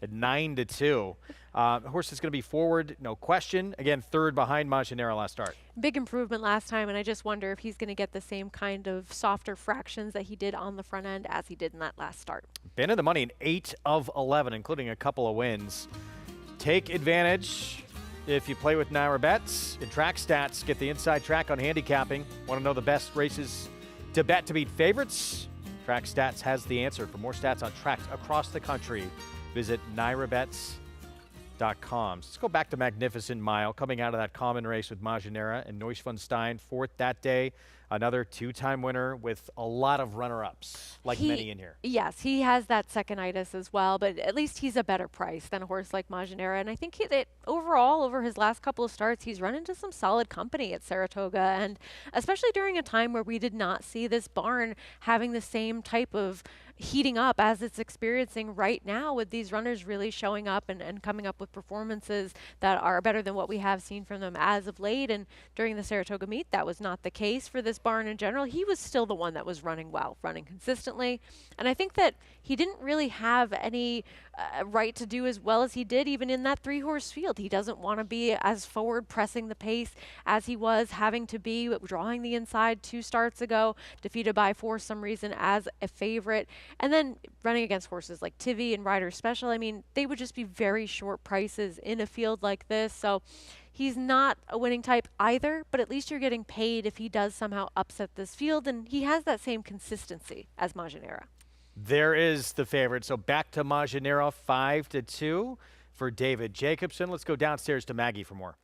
Speaker 1: at 9-2. Horse is going to be forward, no question. Again, 3rd behind Maginera last start.
Speaker 2: Big improvement last time, and I just wonder if he's going to get the same kind of softer fractions that he did on the front end as he did in that last start.
Speaker 1: Been in the money in 8 of 11, including a couple of wins. Take advantage if you play with Naira Bets and Track Stats. Get the inside track on handicapping. Want to know the best races to bet to beat favorites? Track Stats has the answer. For more stats on tracks across the country, visit NairaBets.com. So let's go back to Magnificent Mile, coming out of that common race with Maginera and Neuschwanstein, 4th that day. Another two-time winner with a lot of runner-ups, like many in here.
Speaker 2: Yes, he has that second-itis as well, but at least he's a better price than a horse like Maginera. And I think that overall, over his last couple of starts, he's run into some solid company at Saratoga, and especially during a time where we did not see this barn having the same type of heating up as it's experiencing right now, with these runners really showing up and coming up with performances that are better than what we have seen from them as of late. And during the Saratoga meet, that was not the case for this barn in general. He was still the one that was running well, running consistently. And I think that he didn't really have any right to do as well as he did even in that 3-horse field. He doesn't want to be as forward pressing the pace as he was having to be, drawing the inside 2 starts ago, defeated by for some reason as a favorite. And then running against horses like Tivy and Rider Special, I mean, they would just be very short prices in a field like this. So he's not a winning type either, but at least you're getting paid if he does somehow upset this field, and he has that same consistency as Maginera.
Speaker 1: There is the favorite. So back to Maginera, 5-2 for David Jacobson. Let's go downstairs to Maggie for more.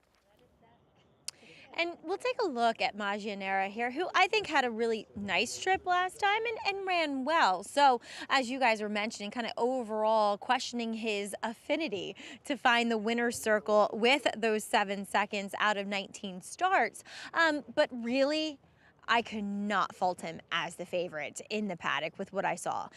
Speaker 3: And we'll take a look at Maginera here, who I think had a really nice trip last time and ran well. So as you guys were mentioning, kind of overall questioning his affinity to find the winner's circle with those 7 seconds out of 19 starts. But really, I could not fault him as the favorite in the paddock with what I saw.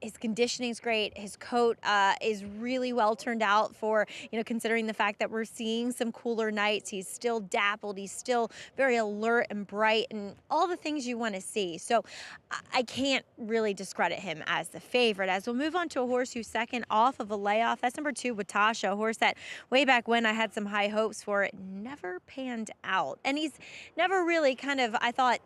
Speaker 3: His conditioning's great. His coat is really well turned out for, considering the fact that we're seeing some cooler nights. He's still dappled. He's still very alert and bright and all the things you want to see. So I can't really discredit him as the favorite. As we'll move on to a horse who's second off of a layoff. That's number 2, Watasha, a horse that way back when I had some high hopes for. It never panned out. And he's never really I thought,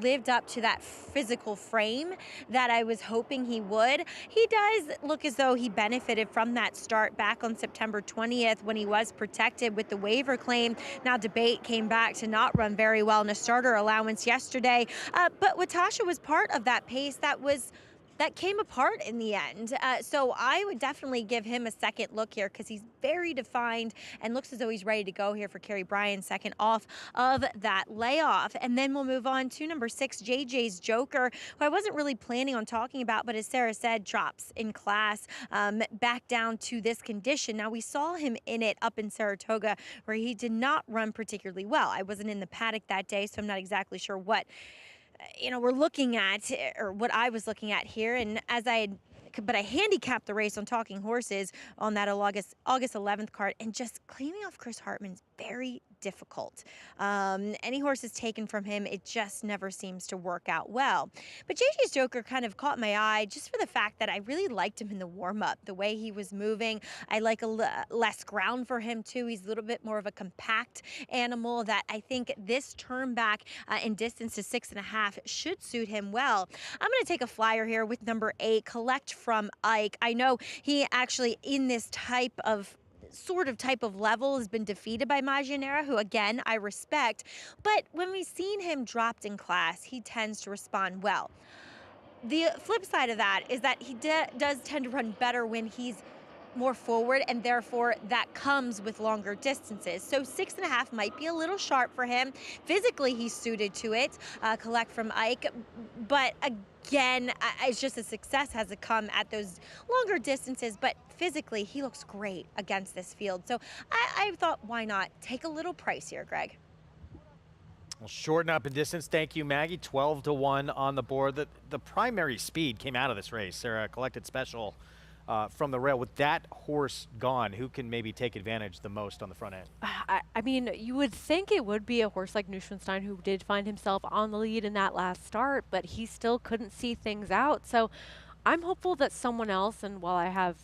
Speaker 3: lived up to that physical frame that I was hoping he would. He does look as though he benefited from that start back on September 20th when he was protected with the waiver claim. Now debate came back to not run very well in a starter allowance yesterday. But Watasha was part of that pace that came apart in the end. So I would definitely give him a second look here because he's very defined and looks as though he's ready to go here for Kerry Bryan, second off of that layoff. And then we'll move on to number 6, JJ's Joker, who I wasn't really planning on talking about, but as Sarah said, drops in class back down to this condition. Now we saw him in it up in Saratoga where he did not run particularly well. I wasn't in the paddock that day, so I'm not exactly sure what we're looking at, or what I was looking at here. And but I handicapped the race on Talking Horses on that August 11th card, and just cleaning off Chris Hartman's very difficult. Any horses taken from him, it just never seems to work out well. But JJ's Joker kind of caught my eye just for the fact that I really liked him in the warm-up, the way he was moving. I like less ground for him too. He's a little bit more of a compact animal that I think this turn back in distance to 6.5 should suit him well. I'm going to take a flyer here with number 8, Collect from Ike. I know he actually in this type of level has been defeated by Maginera, who again I respect, but when we've seen him dropped in class, he tends to respond well. The flip side of that is that he does tend to run better when he's more forward, and therefore that comes with longer distances. So 6.5 might be a little sharp for him. Physically, he's suited to it, Collect from Ike, but again, it's just a success has to come at those longer distances, but physically, he looks great against this field. So I thought, why not take a little price here, Greg?
Speaker 1: Well, shorten up in distance. Thank you, Maggie. 12-1 on the board. The primary speed came out of this race. Sarah collected special from the rail. With that horse gone, who can maybe take advantage the most on the front end?
Speaker 2: I mean, you would think it would be a horse like Neuschwanstein, who did find himself on the lead in that last start, but he still couldn't see things out. So I'm hopeful that someone else, and while I have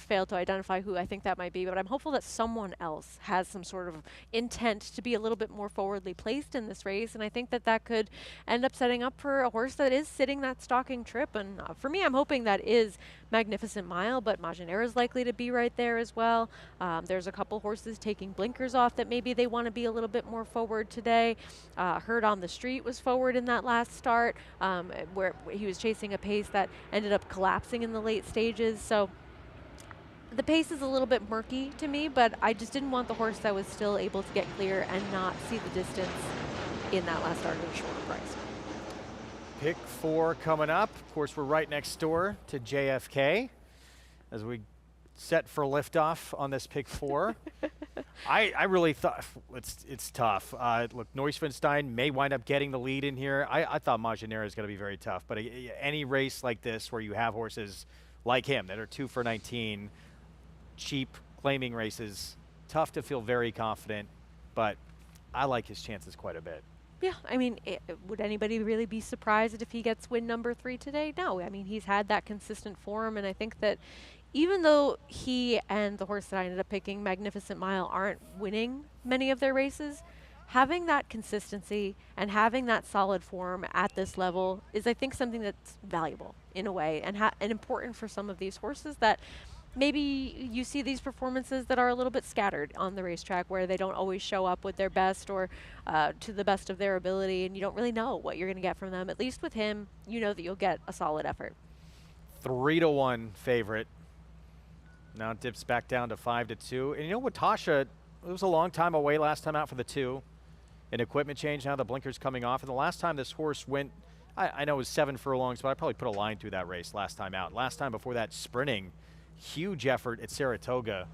Speaker 2: failed to identify who I think that might be, but I'm hopeful that someone else has some sort of intent to be a little bit more forwardly placed in this race, and I think that could end up setting up for a horse that is sitting that stalking trip. And for me, I'm hoping that is Magnificent Mile, but Maginera is likely to be right there as well. There's a couple horses taking blinkers off that maybe they want to be a little bit more forward today. Herd on the Street was forward in that last start, where he was chasing a pace that ended up collapsing in the late stages. So the pace is a little bit murky to me, but I just didn't want the horse that was still able to get clear and not see the distance in that last start at a shorter price.
Speaker 1: Pick 4 coming up. Of course, we're right next door to JFK as we set for liftoff on this pick 4. I really thought it's tough. Look, Neuschwanstein may wind up getting the lead in here. I thought Maginera is going to be very tough, but any race like this where you have horses like him that are 2 for 19, cheap claiming races, tough to feel very confident, but I like his chances quite a bit.
Speaker 2: Yeah, I mean, would anybody really be surprised if he gets win number 3 today? No, I mean, he's had that consistent form, and I think that even though he and the horse that I ended up picking, Magnificent Mile, aren't winning many of their races, having that consistency and having that solid form at this level is, I think, something that's valuable in a way and important for some of these horses that maybe you see these performances that are a little bit scattered on the racetrack where they don't always show up with their best or to the best of their ability, and you don't really know what you're going to get from them. At least with him, you know that you'll get a solid effort.
Speaker 1: 3-1 favorite. Now it dips back down to 5-2. And you know, Watasha, it was a long time away last time out for the 2. An equipment change, now the blinker's coming off. And the last time this horse went, I know it was 7 furlongs, but I probably put a line through that race last time out. Last time before that, sprinting. Huge effort at Saratoga.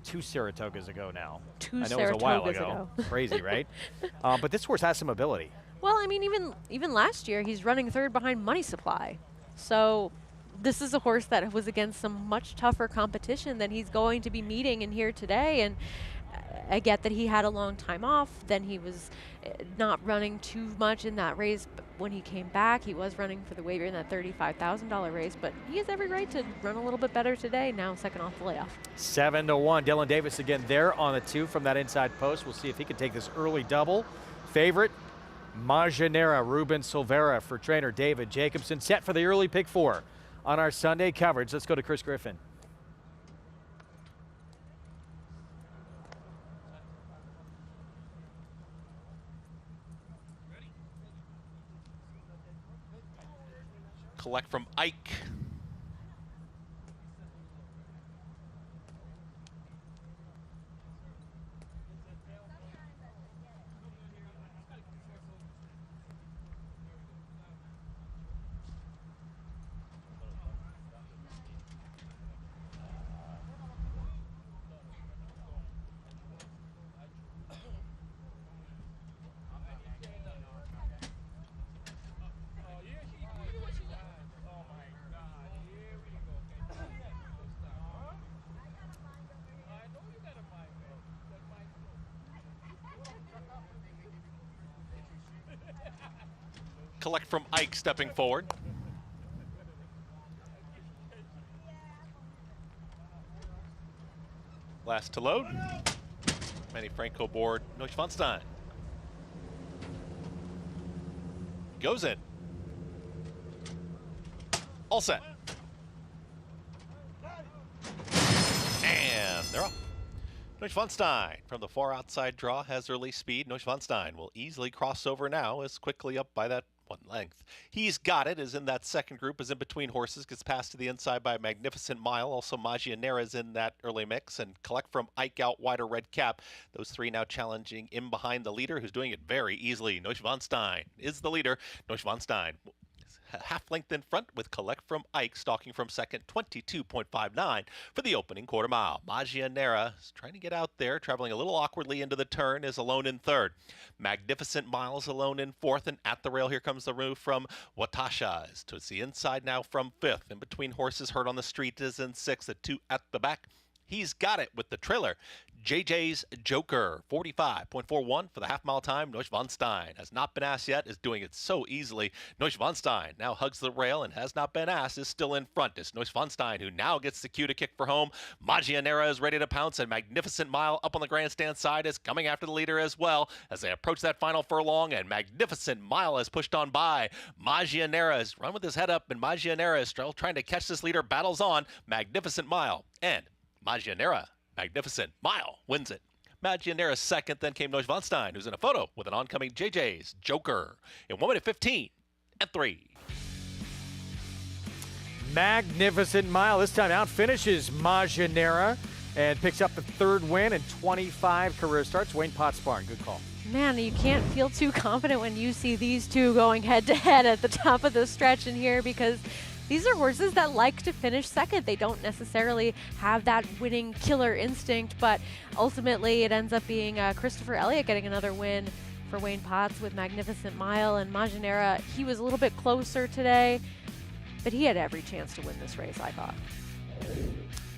Speaker 1: 2 Saratogas ago now.
Speaker 2: 2
Speaker 1: I know
Speaker 2: Saratogas
Speaker 1: it was a while ago. Crazy, right? But this horse has some ability.
Speaker 2: Well, I mean, even last year, he's running 3rd behind Money Supply. So this is a horse that was against some much tougher competition than he's going to be meeting in here today. And I get that he had a long time off. Then he was not running too much in that race. But when he came back, he was running for the waiver in that $35,000 race. But he has every right to run a little bit better today, now second off the layoff.
Speaker 1: 7-1. Dylan Davis again there on the 2 from that inside post. We'll see if he can take this early double. Favorite, Maginera, Ruben Silvera for trainer David Jacobson. Set for the early pick 4 on our Sunday coverage. Let's go to Chris Griffin.
Speaker 4: Collect from Ike. Collect from Ike stepping forward. Last to load. Manny Franco board, Neuschwanstein. Goes in. All set. And they're off. Neuschwanstein from the far outside draw has early speed. Neuschwanstein will easily cross over now, is quickly up by that 1 length. He's got it, is in that second group, is in between horses, gets passed to the inside by Magnificent Mile. Also Maginera is in that early mix, and Collect from Ike out wider red cap. Those 3 now challenging in behind the leader, who's doing it very easily. Neuschwanstein is the leader. Neuschwanstein half length in front with Collect from Ike stalking from second, 22.59 for the opening quarter mile. Maginera is trying to get out there, traveling a little awkwardly into the turn, is alone in 3rd. Magnificent Miles alone in 4th, and at the rail here comes the move from Watasha. Is to the inside now from 5th. In between horses, Hurt on the Street is in 6th, the 2 at the back. He's got it with the trailer. JJ's Joker, 45.41 for the half-mile time. Neuschwanstein has not been asked yet, is doing it so easily. Neuschwanstein now hugs the rail and has not been asked, is still in front. It's Neuschwanstein who now gets the cue to kick for home. Maginera is ready to pounce, and Magnificent Mile up on the grandstand side is coming after the leader as well as they approach that final furlong, and Magnificent Mile is pushed on by. Maginera is run with his head up, and Maginera is still trying to catch this leader. Battles on. Magnificent Mile and Maginera, Magnificent Mile wins it. Maginera second, then came Neuschwanstein, who's in a photo with an oncoming JJ's Joker in 1 minute 15 and 3.
Speaker 1: Magnificent Mile this time out finishes Maginera and picks up the 3rd win and 25 career starts. Wayne Pottsbarn, good call.
Speaker 2: Man, you can't feel too confident when you see these two going head-to-head at the top of the stretch in here, because these are horses that like to finish second. They don't necessarily have that winning killer instinct, but ultimately it ends up being Christopher Elliott getting another win for Wayne Potts with Magnificent Mile. And Maginera, he was a little bit closer today, but he had every chance to win this race, I thought.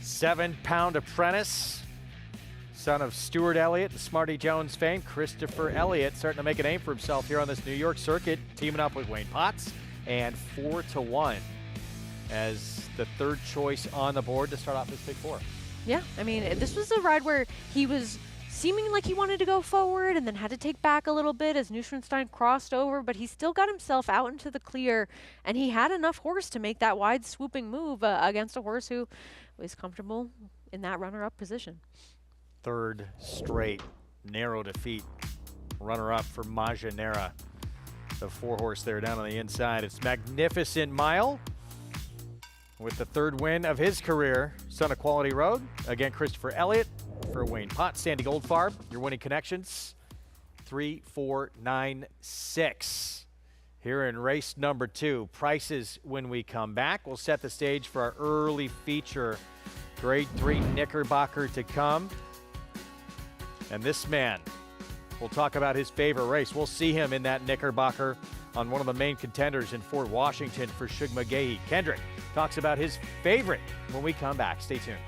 Speaker 1: 7-pound apprentice, son of Stuart Elliott, the Smarty Jones fame. Christopher Elliott starting to make a name for himself here on this New York circuit, teaming up with Wayne Potts, and 4-1 as the third choice on the board to start off this Big Four.
Speaker 2: Yeah, I mean, this was a ride where he was seeming like he wanted to go forward and then had to take back a little bit as Neuschwanstein crossed over, but he still got himself out into the clear, and he had enough horse to make that wide swooping move against a horse who was comfortable in that runner-up position.
Speaker 1: Third straight narrow defeat. Runner-up for Maginera. The 4-horse there down on the inside. It's Magnificent Mile with the third win of his career. Son of Quality Road. Again, Christopher Elliott for Wayne Potts. Sandy Goldfarb, your winning connections. 3, 4, 9, 6. Here in race number 2. Prices when we come back. We'll set the stage for our early feature. Grade 3 Knickerbocker to come. And this man, we'll talk about his favorite race. We'll see him in that Knickerbocker on one of the main contenders in Fort Washington for Shug McGahee. Kendrick talks about his favorite when we come back. Stay tuned.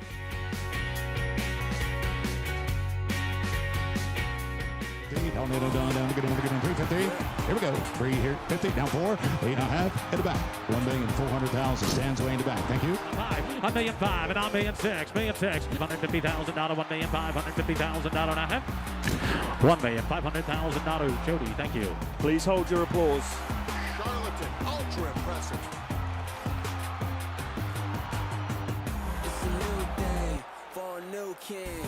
Speaker 13: Down, get on, 350. Here we go. 3 here, 50, down 4, 8.5, in the back. 1,400,000 stands way in the back. Thank you.
Speaker 11: 5, $1,500,000, and $1,600,000, $150,000, $1,550,000 now. $1,500,000. Jody, thank you.
Speaker 14: Please hold your applause.
Speaker 15: Charlatan, ultra impressive.
Speaker 16: It's a new day for a new king.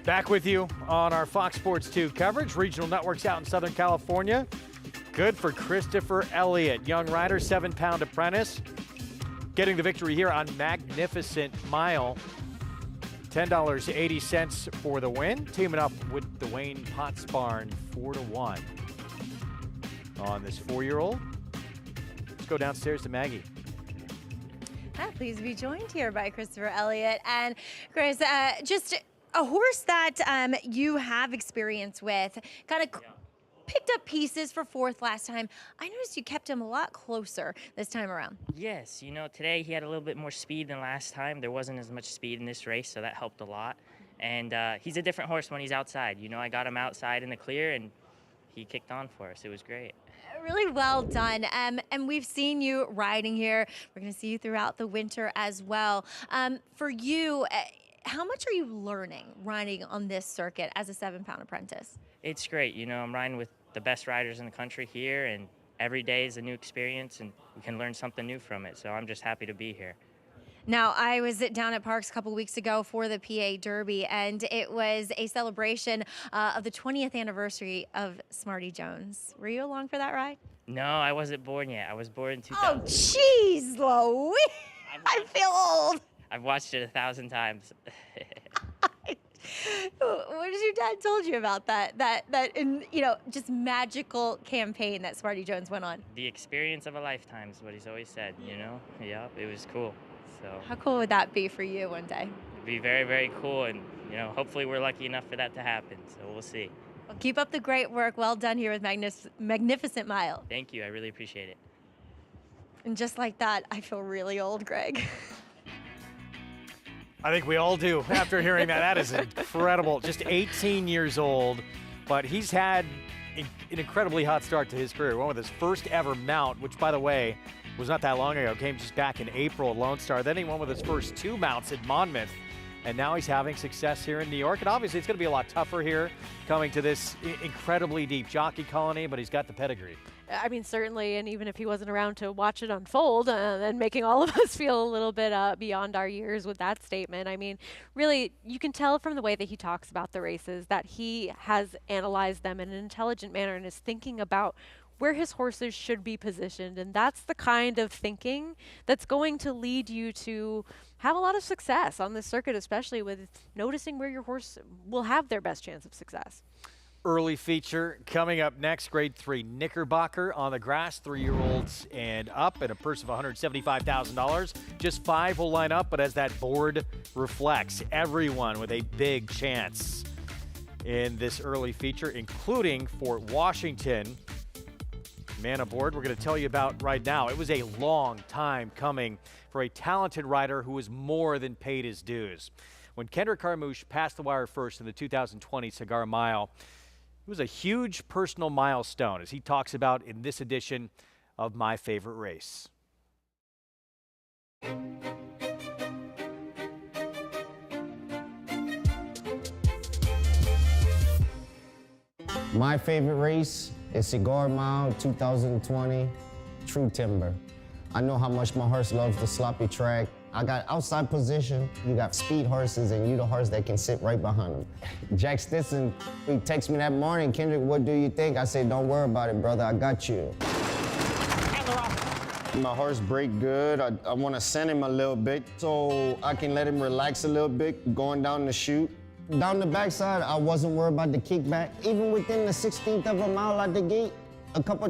Speaker 1: Back with you on our Fox Sports 2 coverage. Regional networks out in Southern California. Good for Christopher Elliott, young rider, 7-pound apprentice. Getting the victory here on Magnificent Mile. $10.80 for the win. Teaming up with the Wayne Potts barn, 4-1 on this 4-year-old. Let's go downstairs to Maggie.
Speaker 3: Pleased to be joined here by Christopher Elliott. And Chris, just A horse that you have experience with, kind of picked up pieces for fourth last time. I noticed you kept him a lot closer this time around.
Speaker 14: Yes, you know, today he had a little bit more speed than last time. There wasn't as much speed in this race, so that helped a lot. And he's a different horse when he's outside. You know, I got him outside in the clear, and he kicked on for us. It was great.
Speaker 3: Really well done. And we've seen you riding here. We're going to see you throughout the winter as well. For you, how much are you learning riding on this circuit as a 7-pound apprentice?
Speaker 14: It's great. You know, I'm riding with the best riders in the country here, and every day is a new experience, and we can learn something new from it. So I'm just happy to be here.
Speaker 3: Now, I was down at Parks a couple weeks ago for the PA Derby, and it was a celebration of the 20th anniversary of Smarty Jones. Were you along for that ride?
Speaker 14: No, I wasn't born yet. I was born in 2000.
Speaker 3: Oh, jeez, Louie. I feel old.
Speaker 14: I've watched it 1,000 times.
Speaker 3: What has your dad told you about that just magical campaign that Smarty Jones went on?
Speaker 14: The experience of a lifetime is what he's always said, you know? Yeah, it was cool. So
Speaker 3: how cool would that be for you one day?
Speaker 14: It'd be very, very cool, and you know, hopefully we're lucky enough for that to happen. So we'll see.
Speaker 3: Well, keep up the great work. Well done here with Magnificent Mile.
Speaker 14: Thank you. I really appreciate it.
Speaker 3: And just like that, I feel really old, Greg.
Speaker 1: I think we all do after hearing that. That is incredible. Just 18 years old, but he's had an incredibly hot start to his career. One with his first ever mount, which, by the way, was not that long ago. Came just back in April at Lone Star. Then he won with his first 2 mounts at Monmouth. And now he's having success here in New York. And obviously it's going to be a lot tougher here coming to this incredibly deep jockey colony, but he's got the pedigree.
Speaker 2: I mean, certainly, and even if he wasn't around to watch it unfold and making all of us feel a little bit beyond our years with that statement, I mean, really, you can tell from the way that he talks about the races that he has analyzed them in an intelligent manner and is thinking about where his horses should be positioned. And that's the kind of thinking that's going to lead you to have a lot of success on this circuit, especially with noticing where your horse will have their best chance of success.
Speaker 1: Early feature coming up next, grade 3 Knickerbocker on the grass, 3-year-olds and up, and a purse of $175,000. Just 5 will line up, but as that board reflects, everyone with a big chance in this early feature, including Fort Washington. Man aboard, we're going to tell you about right now. It was a long time coming for a talented rider who was more than paid his dues. When Kendrick Carmouche passed the wire first in the 2020 Cigar Mile, it was a huge personal milestone, as he talks about in this edition of My Favorite Race.
Speaker 17: My favorite race is Cigar Mile 2020 True Timber. I know how much my horse loves the sloppy track. I got outside position, you got speed horses, and you the horse that can sit right behind them. Jack Stisson, he texted me that morning, Kendrick, what do you think? I said, don't worry about it, brother, I got you. My horse break good. I want to send him a little bit so I can let him relax a little bit going down the chute. Down the backside, I wasn't worried about the kickback. Even within the 16th of a mile at the gate, a couple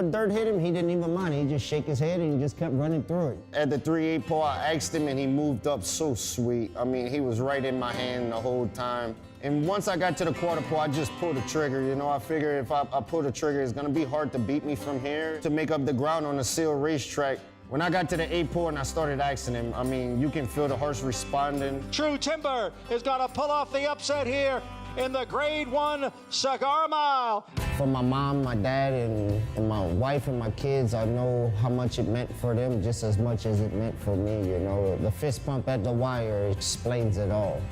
Speaker 17: dirt hit him, he didn't even mind. He just shake his head and he just kept running through it. At the 3/8 pole, I asked him and he moved up so sweet. I mean, he was right in my hand the whole time. And once I got to the quarter pole, I just pulled the trigger. You know, I figured if I pull the trigger, it's gonna be hard to beat me from here to make up the ground on a sealed racetrack. When I got to the 8 pole and I started asking him, I mean, you can feel the horse responding.
Speaker 11: True Timber is gonna pull off the upset here in the Grade 1 Cigar Mile.
Speaker 17: For my mom, my dad, and my wife and my kids, I know how much it meant for them just as much as it meant for me, you know. The fist pump at the wire explains it all.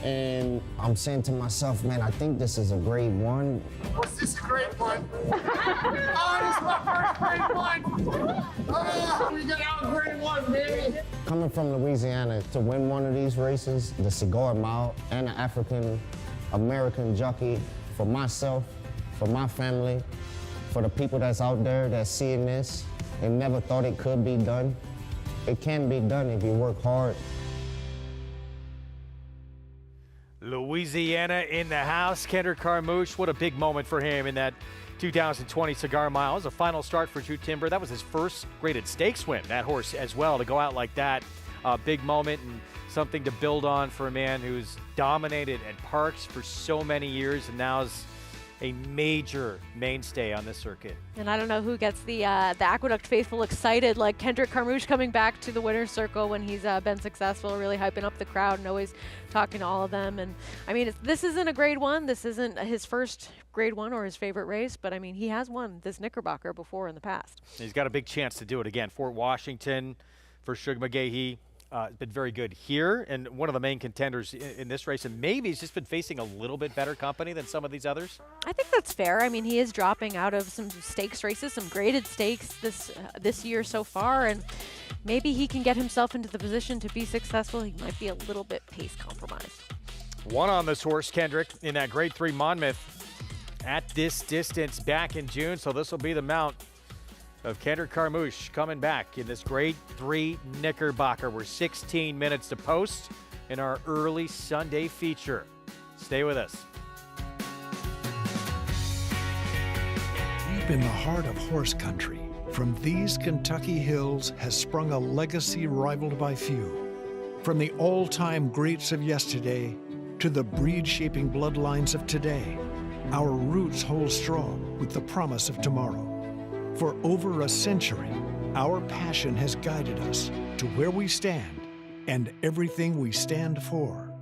Speaker 17: And I'm saying to myself, man, I think this is a Grade 1.
Speaker 15: Was this a Grade 1? Oh, this is my first Grade 1. Oh, we got out Grade 1, baby.
Speaker 17: Coming from Louisiana to win one of these races, the Cigar Mile, and an African-American jockey, for myself, for my family, for the people that's out there that's seeing this and never thought it could be done. It can be done if you work hard.
Speaker 1: Louisiana in the house. Kendrick Carmouche, what a big moment for him in that 2020 Cigar Mile. It was a final start for True Timber. That was his first graded stakes win, that horse as well, to go out like that. Big moment, and something to build on for a man who's dominated at Parks for so many years and now is a major mainstay on this circuit.
Speaker 2: And I don't know who gets the Aqueduct faithful excited, like Kendrick Carmouche coming back to the winner's circle when he's been successful, really hyping up the crowd and always talking to all of them. And I mean, this isn't a grade one. This isn't his first grade one or his favorite race, but I mean, he has won this Knickerbocker before in the past.
Speaker 1: He's got a big chance to do it again. Fort Washington for Sugar McGahee. Been very good here and one of the main contenders in this race, and maybe he's just been facing a little bit better company than some of these others.
Speaker 2: I think that's fair. I mean, he is dropping out of some stakes races, some graded stakes this year so far, and maybe he can get himself into the position to be successful. He might be a little bit pace compromised.
Speaker 1: Won on this horse, Kendrick, in that grade 3 Monmouth at this distance back in June, so this will be the mount of Kendrick Carmouche coming back in this grade 3 Knickerbocker. We're 16 minutes to post in our early Sunday feature. Stay with us.
Speaker 18: Deep in the heart of horse country, from these Kentucky hills has sprung a legacy rivaled by few. From the all-time greats of yesterday to the breed-shaping bloodlines of today, our roots hold strong with the promise of tomorrow. For over a century, our passion has guided us to where we stand and everything we stand for.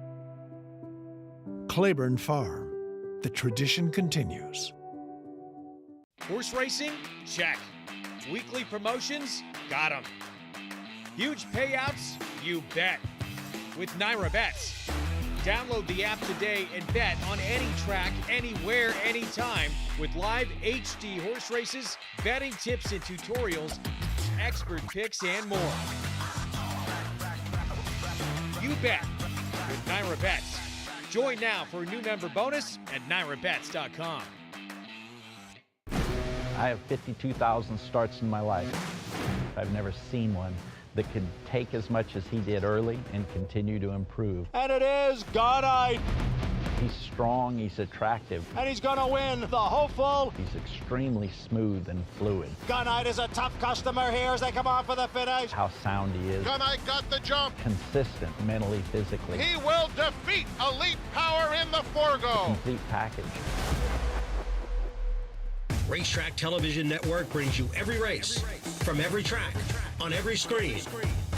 Speaker 18: Claiborne Farm, the tradition continues.
Speaker 7: Horse racing? Check. Weekly promotions? Got 'em. Huge payouts? You bet. With Naira Bets. Download the app today and bet on any track, anywhere, anytime with live HD horse races, betting tips and tutorials, expert picks, and more. You bet with Naira Bets. Join now for a new member bonus at NairaBets.com.
Speaker 19: I have 52,000 starts in my life. I've never seen one that could take as much as he did early and continue to improve.
Speaker 11: And it is Godite.
Speaker 19: He's strong, he's attractive.
Speaker 11: And he's gonna win the hopeful.
Speaker 19: He's extremely smooth and fluid.
Speaker 11: Godite is a tough customer here as they come on for the finish.
Speaker 19: How sound he is.
Speaker 15: Godite got the jump.
Speaker 19: Consistent mentally, physically.
Speaker 15: He will defeat Elite Power in the Forgo.
Speaker 19: Complete package.
Speaker 20: Racetrack Television Network brings you every race, from every track, on every screen,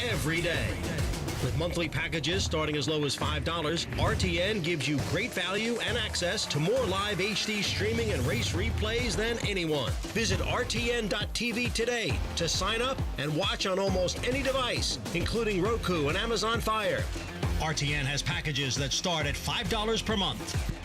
Speaker 20: every day. With monthly packages starting as low as $5, RTN gives you great value and access to more live HD streaming and race replays than anyone. Visit RTN.tv today to sign up and watch on almost any device, including Roku and Amazon Fire. RTN has packages that start at $5 per month.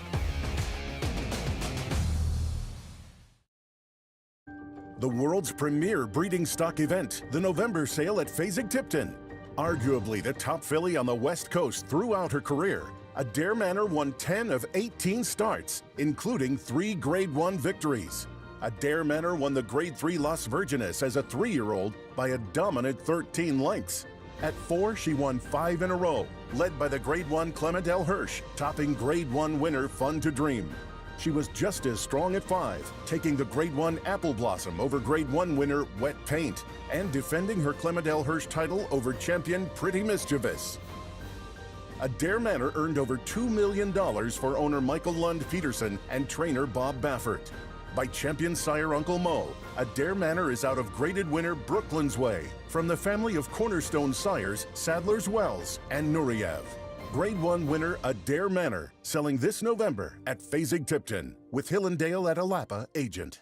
Speaker 10: The world's premier breeding stock event, the November sale at Fasig-Tipton. Arguably the top filly on the West Coast throughout her career, Adair Manor won 10 of 18 starts, including 3 Grade 1 victories. Adair Manor won the Grade 3 Las Virgenes as a 3-year-old by a dominant 13 lengths. At 4, she won 5 in a row, led by the Grade 1 Clemedelle Hirsch, topping Grade 1 winner Fun to Dream. She was just as strong at 5, taking the Grade 1 Apple Blossom over Grade 1 winner Wet Paint, and defending her Clemedelle Hirsch title over champion Pretty Mischievous. Adair Manor earned over $2 million for owner Michael Lund Peterson and trainer Bob Baffert. By champion sire Uncle Mo, Adair Manor is out of graded winner Brooklyn's Way, from the family of cornerstone sires Sadler's Wells and Nureyev. Grade 1 winner Adair Manor, selling this November at Fasig-Tipton, with Hillendale at Alapa agent.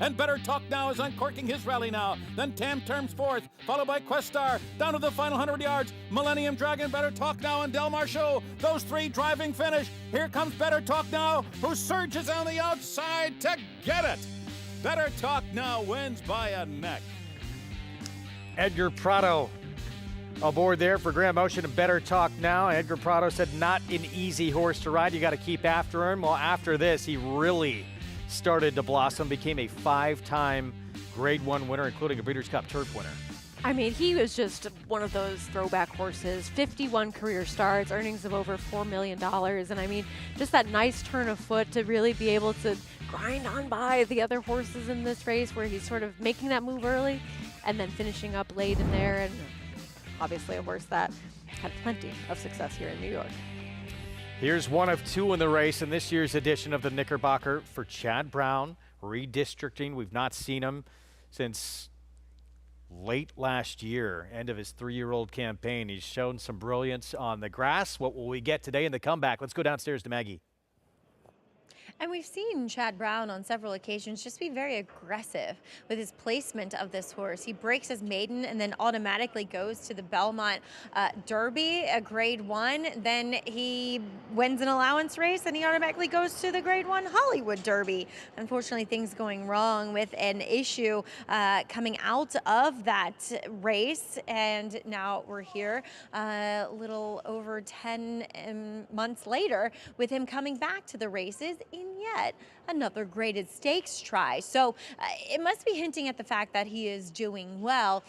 Speaker 21: And Better Talk Now is uncorking his rally now. Then Tam turns fourth, followed by Questar. Down to the final 100 yards. Millennium Dragon, Better Talk Now, and Del Mar Show. Those 3 driving finish. Here comes Better Talk Now, who surges on the outside to get it. Better Talk Now wins by a neck.
Speaker 1: Edgar Prado aboard there for Graham Motion and Better Talk Now. Edgar Prado said not an easy horse to ride. You got to keep after him. Well, after this, he really started to blossom, became a 5-time Grade 1 winner, including a Breeders' Cup Turf winner.
Speaker 2: I mean, he was just one of those throwback horses, 51 career starts, earnings of over $4 million. And I mean, just that nice turn of foot to really be able to grind on by the other horses in this race where he's sort of making that move early and then finishing up late in there. And obviously a horse that had plenty of success here in New York.
Speaker 1: Here's one of two in the race in this year's edition of the Knickerbocker for Chad Brown. Redistricting, we've not seen him since late last year, end of his 3-year-old campaign. He's shown some brilliance on the grass. What will we get today in the comeback? Let's go downstairs to Maggie.
Speaker 3: And we've seen Chad Brown on several occasions just be very aggressive with his placement of this horse. He breaks his maiden and then automatically goes to the Belmont Derby, a Grade 1. Then he wins an allowance race and he automatically goes to the Grade 1 Hollywood Derby. Unfortunately, things going wrong with an issue coming out of that race. And now we're here a little over 10 months later with him coming back to the races in yet another graded stakes try. So it must be hinting at the fact that he is doing well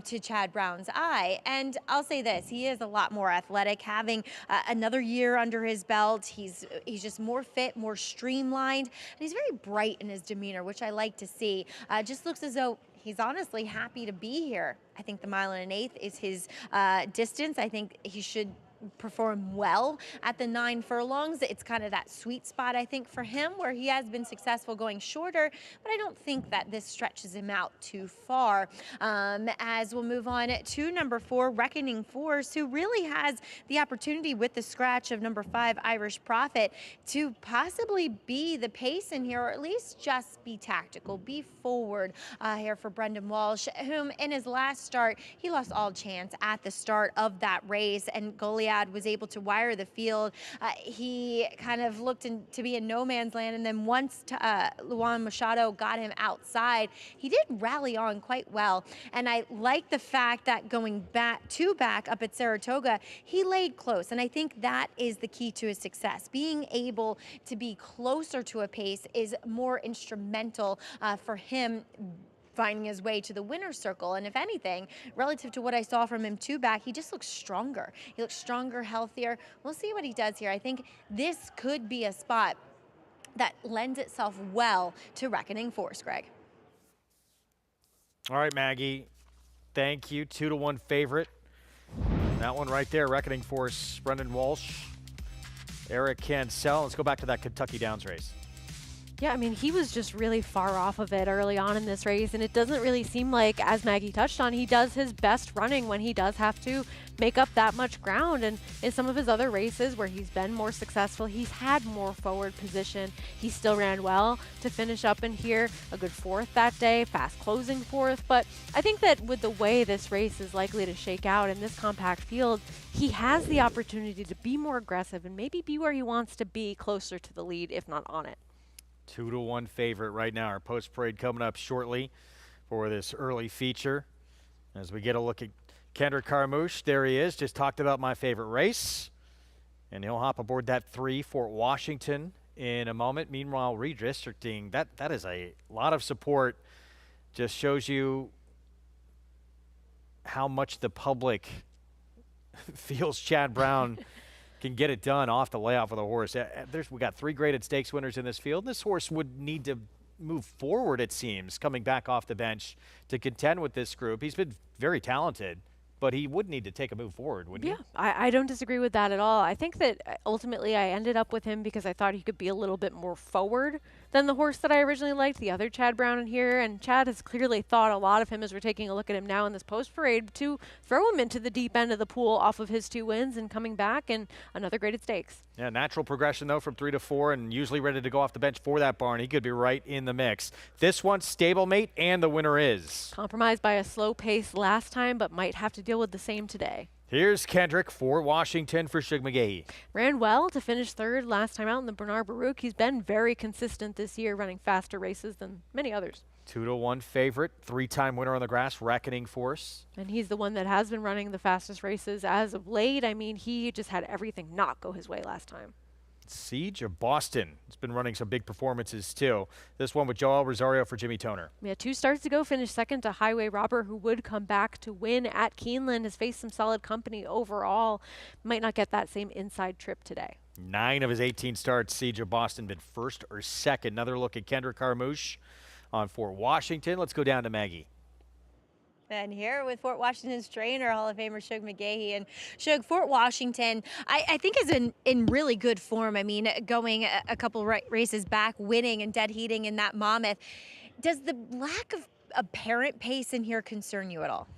Speaker 3: to Chad Brown's eye. And I'll say this, he is a lot more athletic, having another year under his belt. He's just more fit, more streamlined, and he's very bright in his demeanor, which I like to see. Just looks as though he's honestly happy to be here. I think the 1 1/8 is his distance. I think he should perform well at the 9 furlongs. It's kind of that sweet spot, I think, for him, where he has been successful going shorter, but I don't think that this stretches him out too far. As we'll move on to number 4, Reckoning Force, who really has the opportunity with the scratch of number 5, Irish Prophet, to possibly be the pace in here, or at least just be tactical, be forward here for Brendan Walsh, whom in his last start, he lost all chance at the start of that race, and Goliath was able to wire the field. He kind of looked to be in no man's land, and then once Luan Machado got him outside, he did rally on quite well. And I like the fact that going back up at Saratoga, he laid close, and I think that is the key to his success. Being able to be closer to a pace is more instrumental for him finding his way to the winner's circle. And if anything, relative to what I saw from him back, he just looks stronger. He looks stronger, healthier. We'll see what he does here. I think this could be a spot that lends itself well to Reckoning Force, Greg.
Speaker 1: All right, Maggie. Thank you. 2-1 favorite. That one right there, Reckoning Force, Brendan Walsh, Eric Cancel. Let's go back to that Kentucky Downs race.
Speaker 2: Yeah, I mean, he was just really far off of it early on in this race, and it doesn't really seem like, as Maggie touched on, he does his best running when he does have to make up that much ground. And in some of his other races where he's been more successful, he's had more forward position. He still ran well to finish up in here, a good 4th that day, fast closing 4th. But I think that with the way this race is likely to shake out in this compact field, he has the opportunity to be more aggressive and maybe be where he wants to be, closer to the lead, if not on it.
Speaker 1: 2-1 favorite right now. Our post parade coming up shortly for this early feature. As we get a look at Kendrick Carmouche, there he is. Just talked about my favorite race. And he'll hop aboard that 3, Fort Washington, in a moment. Meanwhile, redistricting, that is a lot of support. Just shows you how much the public feels Chad Brown can get it done off the layoff of the horse. We got 3 graded stakes winners in this field. This horse would need to move forward, it seems, coming back off the bench to contend with this group. He's been very talented, but he would need to take a move forward, wouldn't he?
Speaker 2: Yeah, I don't disagree with that at all. I think that ultimately I ended up with him because I thought he could be a little bit more forward than the horse that I originally liked, the other Chad Brown in here. And Chad has clearly thought a lot of him as we're taking a look at him now in this post parade to throw him into the deep end of the pool off of his 2 wins and coming back and another graded stakes.
Speaker 1: Yeah, natural progression though from 3 to 4 and usually ready to go off the bench for that barn. He could be right in the mix. This one, stablemate, and the winner is
Speaker 2: compromised by a slow pace last time, but might have to deal with the same today.
Speaker 1: Here's Kendrick for Washington for Shug McGahee.
Speaker 2: Ran well to finish 3rd last time out in the Bernard Baruch. He's been very consistent this year, running faster races than many others.
Speaker 1: 2-1 favorite, 3-time winner on the grass, Reckoning Force.
Speaker 2: And he's the one that has been running the fastest races as of late. I mean, he just had everything not go his way last time.
Speaker 1: Siege of Boston. It's been running some big performances too. This one with Joel Rosario for Jimmy Toner.
Speaker 2: Yeah, 2 starts to go, finished second to Highway Robber, who would come back to win at Keeneland. Has faced some solid company overall. Might not get that same inside trip today.
Speaker 1: 9 of his 18 starts, Siege of Boston been first or second. Another look at Kendrick Carmouche on Fort Washington. Let's go down to Maggie.
Speaker 3: And here with Fort Washington's trainer, Hall of Famer Shug McGahee. And Shug, Fort Washington, I think is in really good form. I mean, going a couple races back, winning and dead heating in that Monmouth. Does the lack of apparent pace in here concern you at all?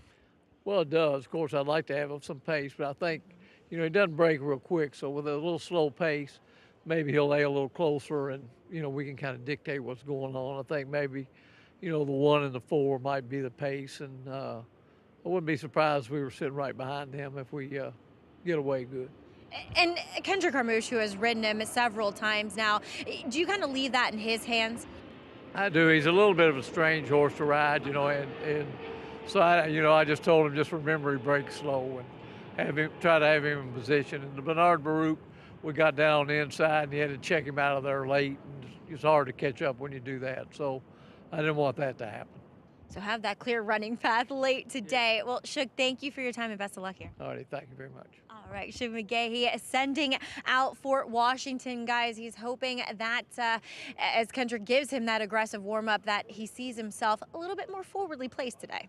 Speaker 5: Well, it does. Of course, I'd like to have some pace, but I think, he doesn't break real quick. So with a little slow pace, maybe he'll lay a little closer and, we can kind of dictate what's going on. I think maybe, the 1 and the 4 might be the pace, and I wouldn't be surprised if we were sitting right behind him if we get away good.
Speaker 3: And Kendrick Carmouche, who has ridden him several times now, do you kind of leave that in his hands?
Speaker 5: I do. He's a little bit of a strange horse to ride, and so I just told him just remember he breaks slow and try to have him in position. And the Bernard Baruch, we got down on the inside and you had to check him out of there late, and it's hard to catch up when you do that. So I didn't want that to happen.
Speaker 3: So have that clear running path late today. Yeah. Well, Shug, thank you for your time and best of luck here.
Speaker 5: All right, thank you very much.
Speaker 3: All right, Shug McGahee sending out Fort Washington, guys. He's hoping that as Kendrick gives him that aggressive warm-up, that he sees himself a little bit more forwardly placed today.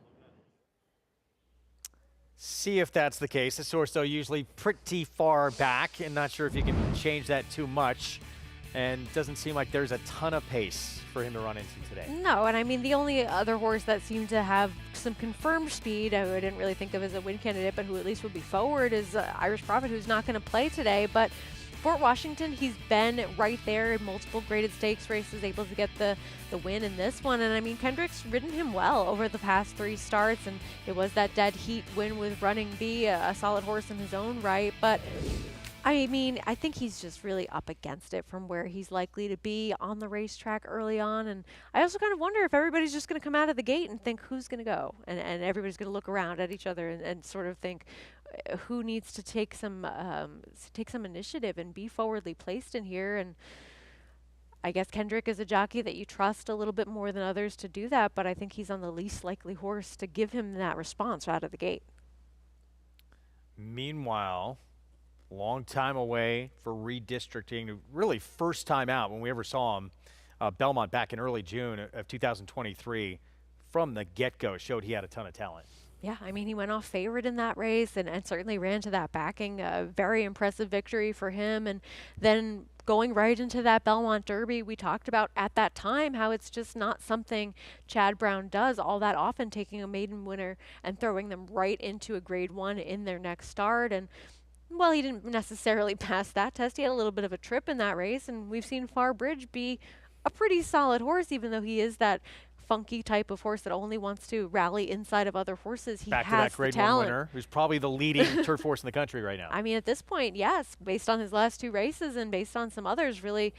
Speaker 1: See if that's the case. This horse, though, usually pretty far back, and not sure if you can change that too much. And doesn't seem like there's a ton of pace for him to run into today.
Speaker 2: No, and I mean, the only other horse that seemed to have some confirmed speed, I didn't really think of as a win candidate, but who at least would be forward, is Irish Prophet, who's not going to play today. But Fort Washington, he's been right there in multiple graded stakes races, able to get the win in this one. And I mean, Kendrick's ridden him well over the past 3 starts, and it was that dead heat win with Running Bee, a solid horse in his own right. But I mean, I think he's just really up against it from where he's likely to be on the racetrack early on. And I also kind of wonder if everybody's just going to come out of the gate and think who's going to go. And everybody's going to look around at each other and sort of think who needs to take some initiative and be forwardly placed in here. And I guess Kendrick is a jockey that you trust a little bit more than others to do that, but I think he's on the least likely horse to give him that response out of the gate.
Speaker 1: Meanwhile, long time away for redistricting, really first time out when we ever saw him. Belmont back in early June of 2023, from the get-go showed he had a ton of talent.
Speaker 2: Yeah, I mean, he went off favorite in that race and certainly ran to that backing. A very impressive victory for him. And then going right into that Belmont Derby, we talked about at that time how it's just not something Chad Brown does all that often, taking a maiden winner and throwing them right into a grade 1 in their next start. And well, he didn't necessarily pass that test. He had a little bit of a trip in that race, and we've seen Farbridge be a pretty solid horse, even though he is that funky type of horse that only wants to rally inside of other horses. He
Speaker 1: back
Speaker 2: has
Speaker 1: to that grade
Speaker 2: the talent.
Speaker 1: 1 winner, who's probably the leading turf horse in the country right now.
Speaker 2: I mean, at this point, yes, based on his last 2 races and based on some others really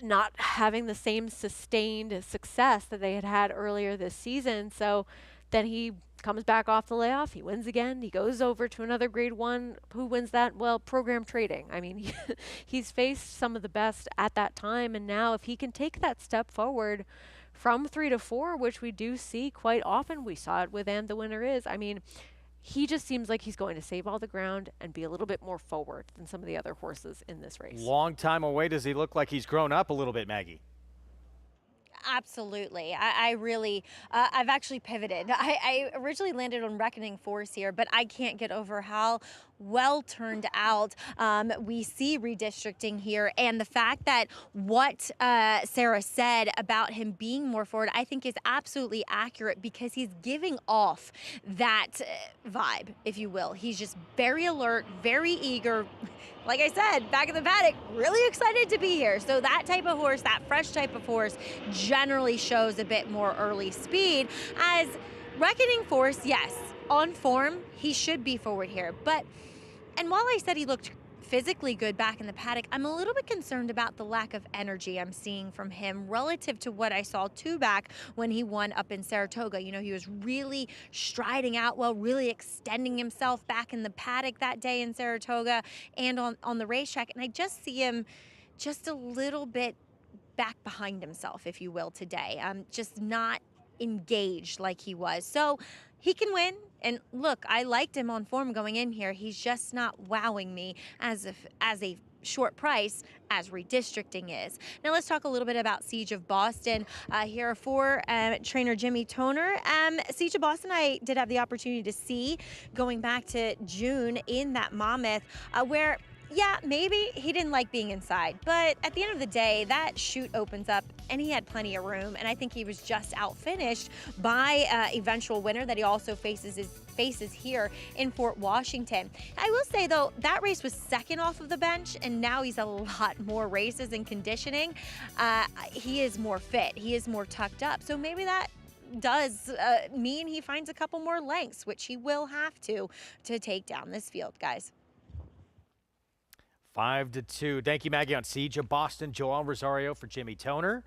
Speaker 2: not having the same sustained success that they had had earlier this season. So then he comes back off the layoff, he wins again, he goes over to another grade 1. Who wins that? Well, Program Trading. I mean, he's faced some of the best at that time, and now if he can take that step forward from 3 to 4, which we do see quite often, we saw it with And the Winner Is, I mean, he just seems like he's going to save all the ground and be a little bit more forward than some of the other horses in this race.
Speaker 1: Long time away. Does he look like he's grown up a little bit, Maggie?
Speaker 3: Absolutely. I really, I've actually pivoted. I originally landed on Reckoning Force here, but I can't get over how well turned out we see redistricting here, and the fact that what Sarah said about him being more forward, I think is absolutely accurate, because he's giving off that vibe, if you will. He's just very alert, very eager. Like I said, back in the paddock, really excited to be here. So that type of horse, that fresh type of horse, generally shows a bit more early speed. As Reckoning Force, yes, on form, he should be forward here. And while I said he looked physically good back in the paddock. I'm a little bit concerned about the lack of energy I'm seeing from him relative to what I saw two back when he won up in Saratoga. You know, he was really striding out well, really extending himself back in the paddock that day in Saratoga and on the racetrack. And I just see him just a little bit back behind himself, if you will, today. Just not engaged like he was. So he can win. And look, I liked him on form going in here. He's just not wowing me as a short price as redistricting is. Now let's talk a little bit about Siege of Boston here for trainer Jimmy Toner. Siege of Boston I did have the opportunity to see going back to June in that Monmouth where yeah, maybe he didn't like being inside, but at the end of the day, that chute opens up and he had plenty of room, and I think he was just outfinished by eventual winner that he also faces here in Fort Washington. I will say, though, that race was second off of the bench, and now he's a lot more races and conditioning. He is more fit. He is more tucked up, so maybe that does mean he finds a couple more lengths, which he will have to take down this field, guys.
Speaker 1: 5-2. Thank you, Maggie, on Siege of Boston. Joel Rosario for Jimmy Toner.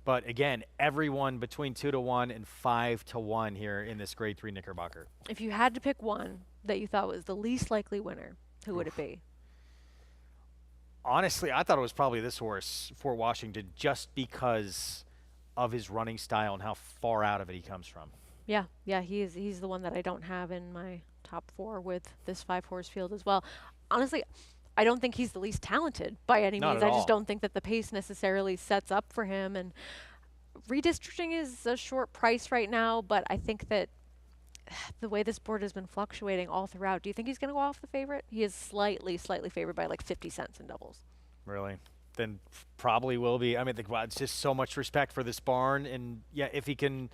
Speaker 1: But again, everyone between 2-1 and 5-1 here in this Grade 3 Knickerbocker.
Speaker 2: If you had to pick one that you thought was the least likely winner, who would it be?
Speaker 1: Honestly, I thought it was probably this horse, Fort Washington, just because of his running style and how far out of it he comes from.
Speaker 2: Yeah, he's the one that I don't have in my top 4 with this 5-horse field as well. Honestly, I don't think he's the least talented by any means. I just don't think that the pace necessarily sets up for him. And redistricting is a short price right now, but I think that the way this board has been fluctuating all throughout, do you think he's going to go off the favorite? He is slightly favored by like 50 cents in doubles.
Speaker 1: Really? Then probably will be. I mean, it's just so much respect for this barn. And yeah, if he can,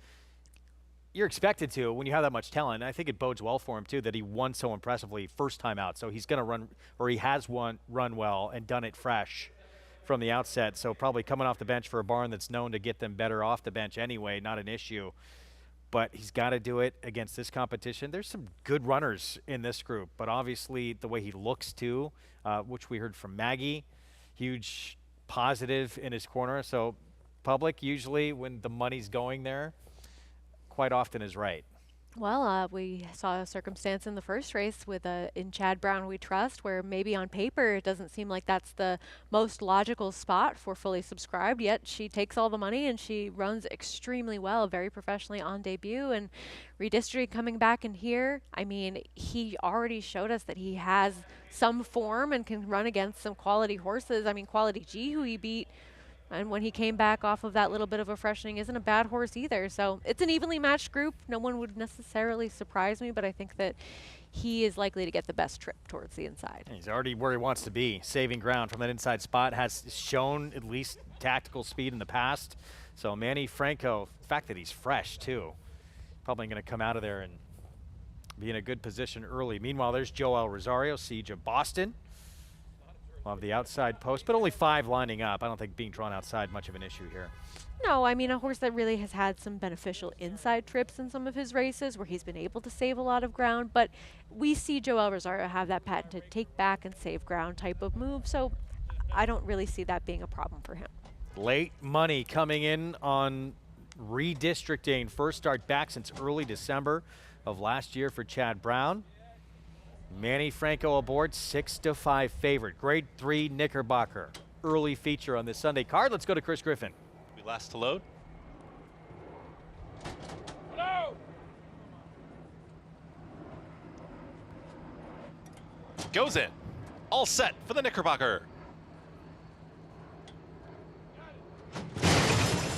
Speaker 1: you're expected to when you have that much talent. And I think it bodes well for him too that he won so impressively first time out. So he's going to run, or he has run well and done it fresh from the outset. So probably coming off the bench for a barn that's known to get them better off the bench anyway, not an issue. But he's got to do it against this competition. There's some good runners in this group, but obviously the way he looks too, which we heard from Maggie, huge positive in his corner. So public usually when the money's going there, quite often is right.
Speaker 2: Well, we saw a circumstance in the first race with in Chad Brown We Trust, where maybe on paper it doesn't seem like that's the most logical spot for fully subscribed, yet she takes all the money and she runs extremely well, very professionally on debut. And redistricting coming back in here, I mean, he already showed us that he has some form and can run against some quality horses. I mean, Quality G, who he beat, and when he came back off of that little bit of a freshening, isn't a bad horse either. So it's an evenly matched group. No one would necessarily surprise me, but I think that he is likely to get the best trip towards the inside.
Speaker 1: He's already where he wants to be, saving ground from that inside spot, has shown at least tactical speed in the past. So Manny Franco, the fact that he's fresh too, probably going to come out of there and be in a good position early. Meanwhile, there's Joel Rosario, Siege of Boston. Of the outside post, but only 5 lining up. I don't think being drawn outside much of an issue here.
Speaker 2: No, I mean, a horse that really has had some beneficial inside trips in some of his races where he's been able to save a lot of ground, but we see Joel Rosario have that patented take back and save ground type of move, so I don't really see that being a problem for him.
Speaker 1: Late money coming in on redistricting. First start back since early December of last year for Chad Brown. Manny Franco aboard, 6-5 favorite. Grade 3 Knickerbocker. Early feature on this Sunday card. Let's go to Chris Griffin.
Speaker 4: We last to load.
Speaker 15: Hello.
Speaker 4: Goes in. All set for the Knickerbocker.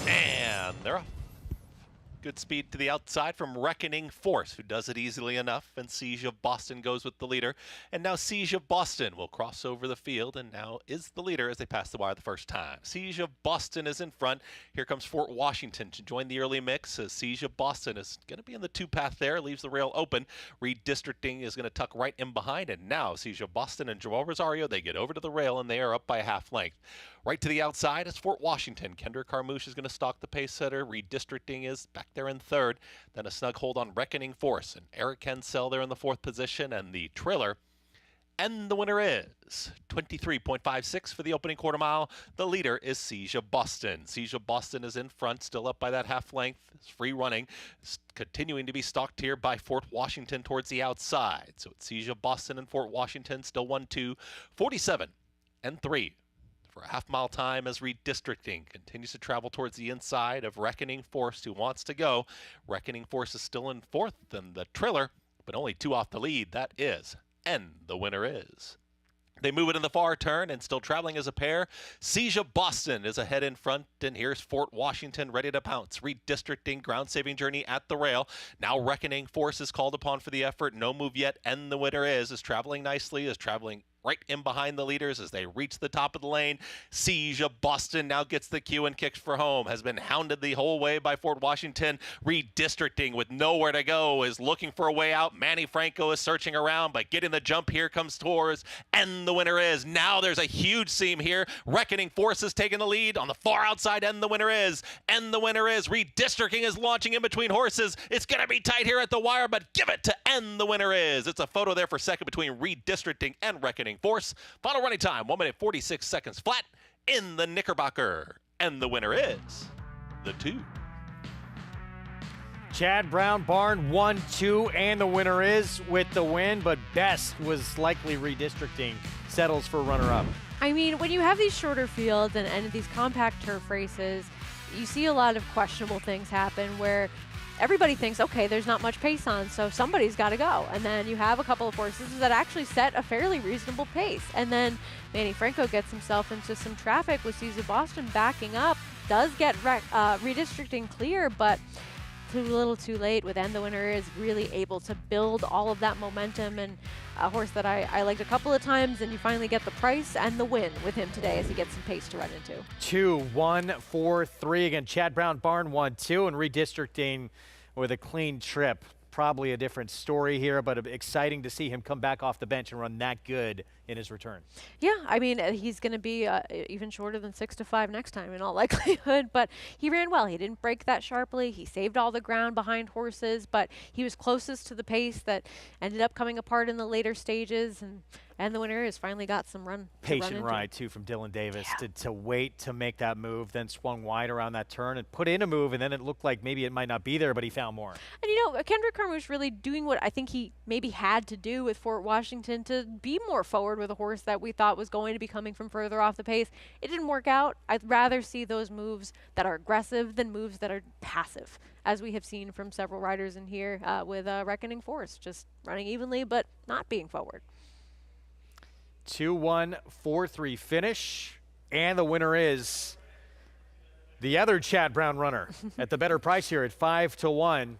Speaker 4: And they're off. Good speed to the outside from Reckoning Force, who does it easily enough, and Siege of Boston goes with the leader. And now Siege of Boston will cross over the field and now is the leader as they pass the wire the first time. Siege of Boston is in front. Here comes Fort Washington to join the early mix. Siege of Boston is going to be in the 2-path there, leaves the rail open. Redistricting is going to tuck right in behind, and now Siege of Boston and Joel Rosario, they get over to the rail and they are up by a half length. Right to the outside is Fort Washington. Kendra Carmouche is going to stalk the pace setter. Redistricting is back there in third. Then a snug hold on Reckoning Force. And Eric Hensel there in the 4th position. And the trailer And the winner is 23.56 for the opening quarter mile. The leader is Seja Boston. Seja Boston is in front, still up by that half length. It's free running, continuing to be stalked here by Fort Washington towards the outside. So it's Seja Boston and Fort Washington, still 1-2, 47 and 3. For a half-mile time as redistricting continues to travel towards the inside of Reckoning Force, who wants to go. Reckoning Force is still in fourth, and the trailer, but only 2 off the lead. That is, and the winner is. They move it in the far turn and still traveling as a pair. Seja Boston is ahead in front, and here's Fort Washington ready to pounce. Redistricting, ground-saving journey at the rail. Now Reckoning Force is called upon for the effort. No move yet, and the winner is traveling nicely, is traveling right in behind the leaders as they reach the top of the lane. Seja Boston now gets the cue and kicks for home. Has been hounded the whole way by Fort Washington. Redistricting with nowhere to go, is looking for a way out. Manny Franco is searching around, but getting the jump here comes Torres, and the winner is. Now there's a huge seam here. Reckoning Force is taking the lead on the far outside, and the winner is. And the winner is. Redistricting is launching in between horses. It's going to be tight here at the wire, but give it to and the winner is. It's a photo there for second between Redistricting and Reckoning Force. Final running time, 1 minute 46 seconds flat in the Knickerbocker. And the winner is the 2.
Speaker 1: Chad Brown Barn 1-2, and the winner is with the win, but Best was likely redistricting, settles for runner-up.
Speaker 2: I mean, when you have these shorter fields and these compact turf races, you see a lot of questionable things happen where everybody thinks, okay, there's not much pace on, so somebody's got to go. And then you have a couple of horses that actually set a fairly reasonable pace. And then Manny Franco gets himself into some traffic with Seja Boston backing up, does get redistricting clear, but too little too late with And the Winner is really able to build all of that momentum, and a horse that I liked a couple of times, and you finally get the price and the win with him today as he gets some pace to run into.
Speaker 1: 2, 1, 4, 3. Again, Chad Brown Barn 1-2, and redistricting with a clean trip. Probably a different story here, but exciting to see him come back off the bench and run that good in his return.
Speaker 2: Yeah, I mean, he's going to be even shorter than 6-5 next time in all likelihood, but he ran well. He didn't break that sharply. He saved all the ground behind horses, but he was closest to the pace that ended up coming apart in the later stages, and the winner has finally got some run.
Speaker 1: Patient ride, too, from Dylan Davis to wait to make that move, then swung wide around that turn and put in a move, and then it looked like maybe it might not be there, but he found more.
Speaker 2: And, you know, Kendrick was really doing what I think he maybe had to do with Fort Washington to be more forward with a horse that we thought was going to be coming from further off the pace. It didn't work out. I'd rather see those moves that are aggressive than moves that are passive, as we have seen from several riders in here with Reckoning Force, just running evenly but not being forward.
Speaker 1: 2-1, 4-3 finish, and the winner is the other Chad Brown runner at the better price here at 5-1.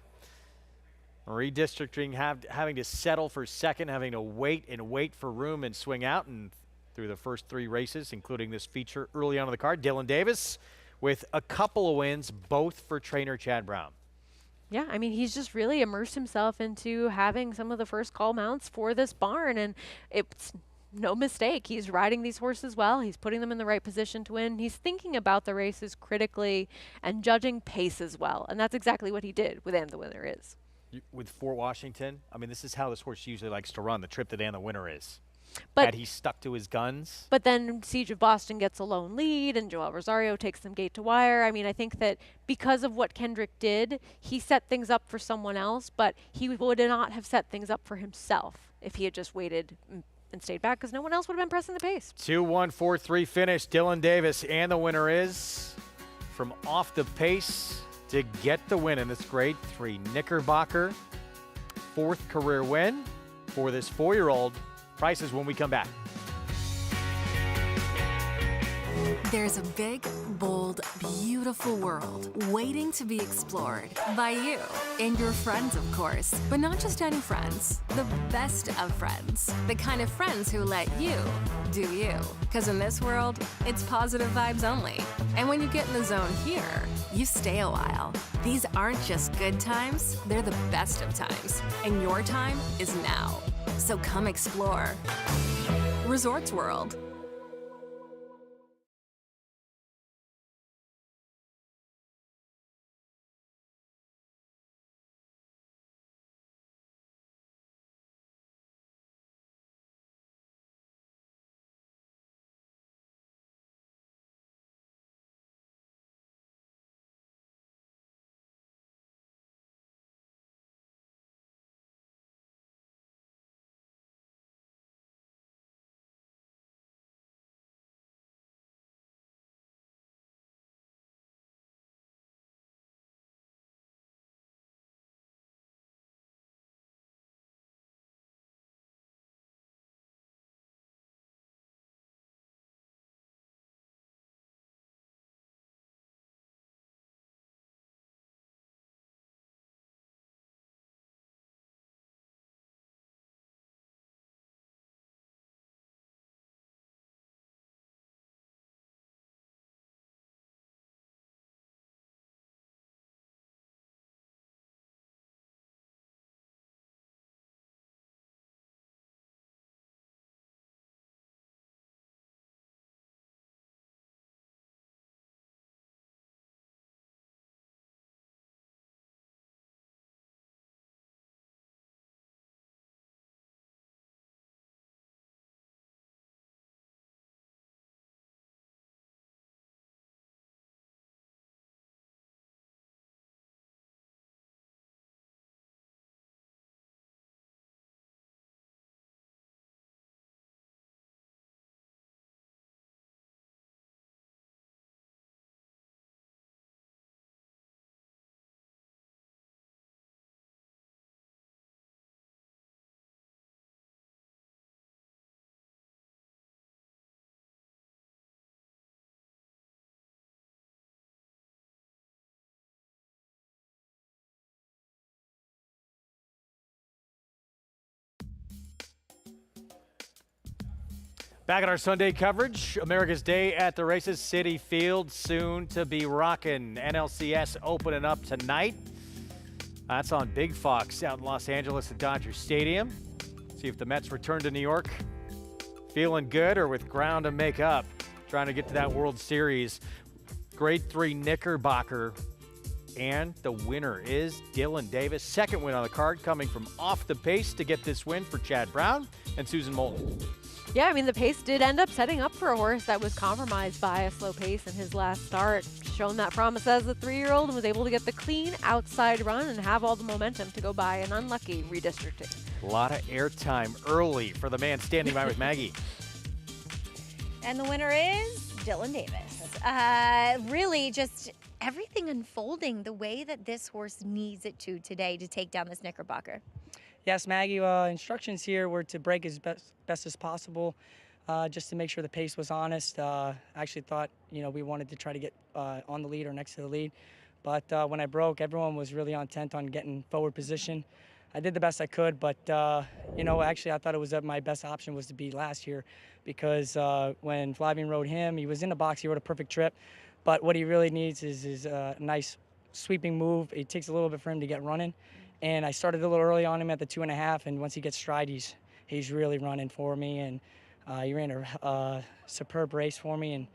Speaker 1: Redistricting having to settle for second, having to wait for room and swing out, and through the first 3 races, including this feature early on in the card, Dylan Davis with a couple of wins, both for trainer Chad Brown.
Speaker 2: Yeah, I mean, he's just really immersed himself into having some of the first call mounts for this barn, and it's no mistake. He's riding these horses well. He's putting them in the right position to win. He's thinking about the races critically and judging pace as well, and that's exactly what he did with And the Winner is.
Speaker 1: With Fort Washington, I mean, this is how this horse usually likes to run, the trip that And the Winner is.
Speaker 2: But
Speaker 1: had he stuck to his guns.
Speaker 2: But then Seja Boston gets a lone lead, and Joel Rosario takes them gate to wire. I mean, I think that because of what Kendrick did, he set things up for someone else, but he would not have set things up for himself if he had just waited and stayed back, because no one else would have been pressing the pace.
Speaker 1: 2-1, 4-3 finish. Dylan Davis, and the winner is from off the pace to get the win in this grade 3 Knickerbocker. 4th career win for this 4-year-old. Prices when we come back.
Speaker 6: There's a big, bold, beautiful world waiting to be explored by you and your friends, of course. But not just any friends, the best of friends. The kind of friends who let you do you. Because in this world, it's positive vibes only. And when you get in the zone here, you stay a while. These aren't just good times, they're the best of times. And your time is now. So come explore. Resorts World.
Speaker 1: Back at our Sunday coverage, America's Day at the Races, Citi Field soon to be rocking. NLCS opening up tonight. That's on Big Fox out in Los Angeles at Dodger Stadium. See if the Mets return to New York feeling good or with ground to make up, trying to get to that World Series. Grade 3 Knickerbocker, and the winner is Dylan Davis. Second win on the card, coming from off the pace to get this win for Chad Brown and Susan Moulton.
Speaker 2: Yeah, I mean, the pace did end up setting up for a horse that was compromised by a slow pace in his last start. Shown that promise as a 3-year-old and was able to get the clean outside run and have all the momentum to go by an unlucky redistricting.
Speaker 1: A lot of airtime early for the man standing by with Maggie.
Speaker 3: And the winner is Dylan Davis. Really just everything unfolding the way that this horse needs it to today to take down this Knickerbocker.
Speaker 8: Yes, Maggie, instructions here were to break as best as possible, just to make sure the pace was honest. I actually thought, we wanted to try to get on the lead or next to the lead. But when I broke, everyone was really intent on getting forward position. I did the best I could, but, actually I thought it was my best option was to be last here because when Flavian rode him, he was in the box, he rode a perfect trip. But what he really needs is a nice sweeping move. It takes a little bit for him to get running. And I started a little early on him at the 2.5, and once he gets stride, he's really running for me, and he ran a superb race for me. And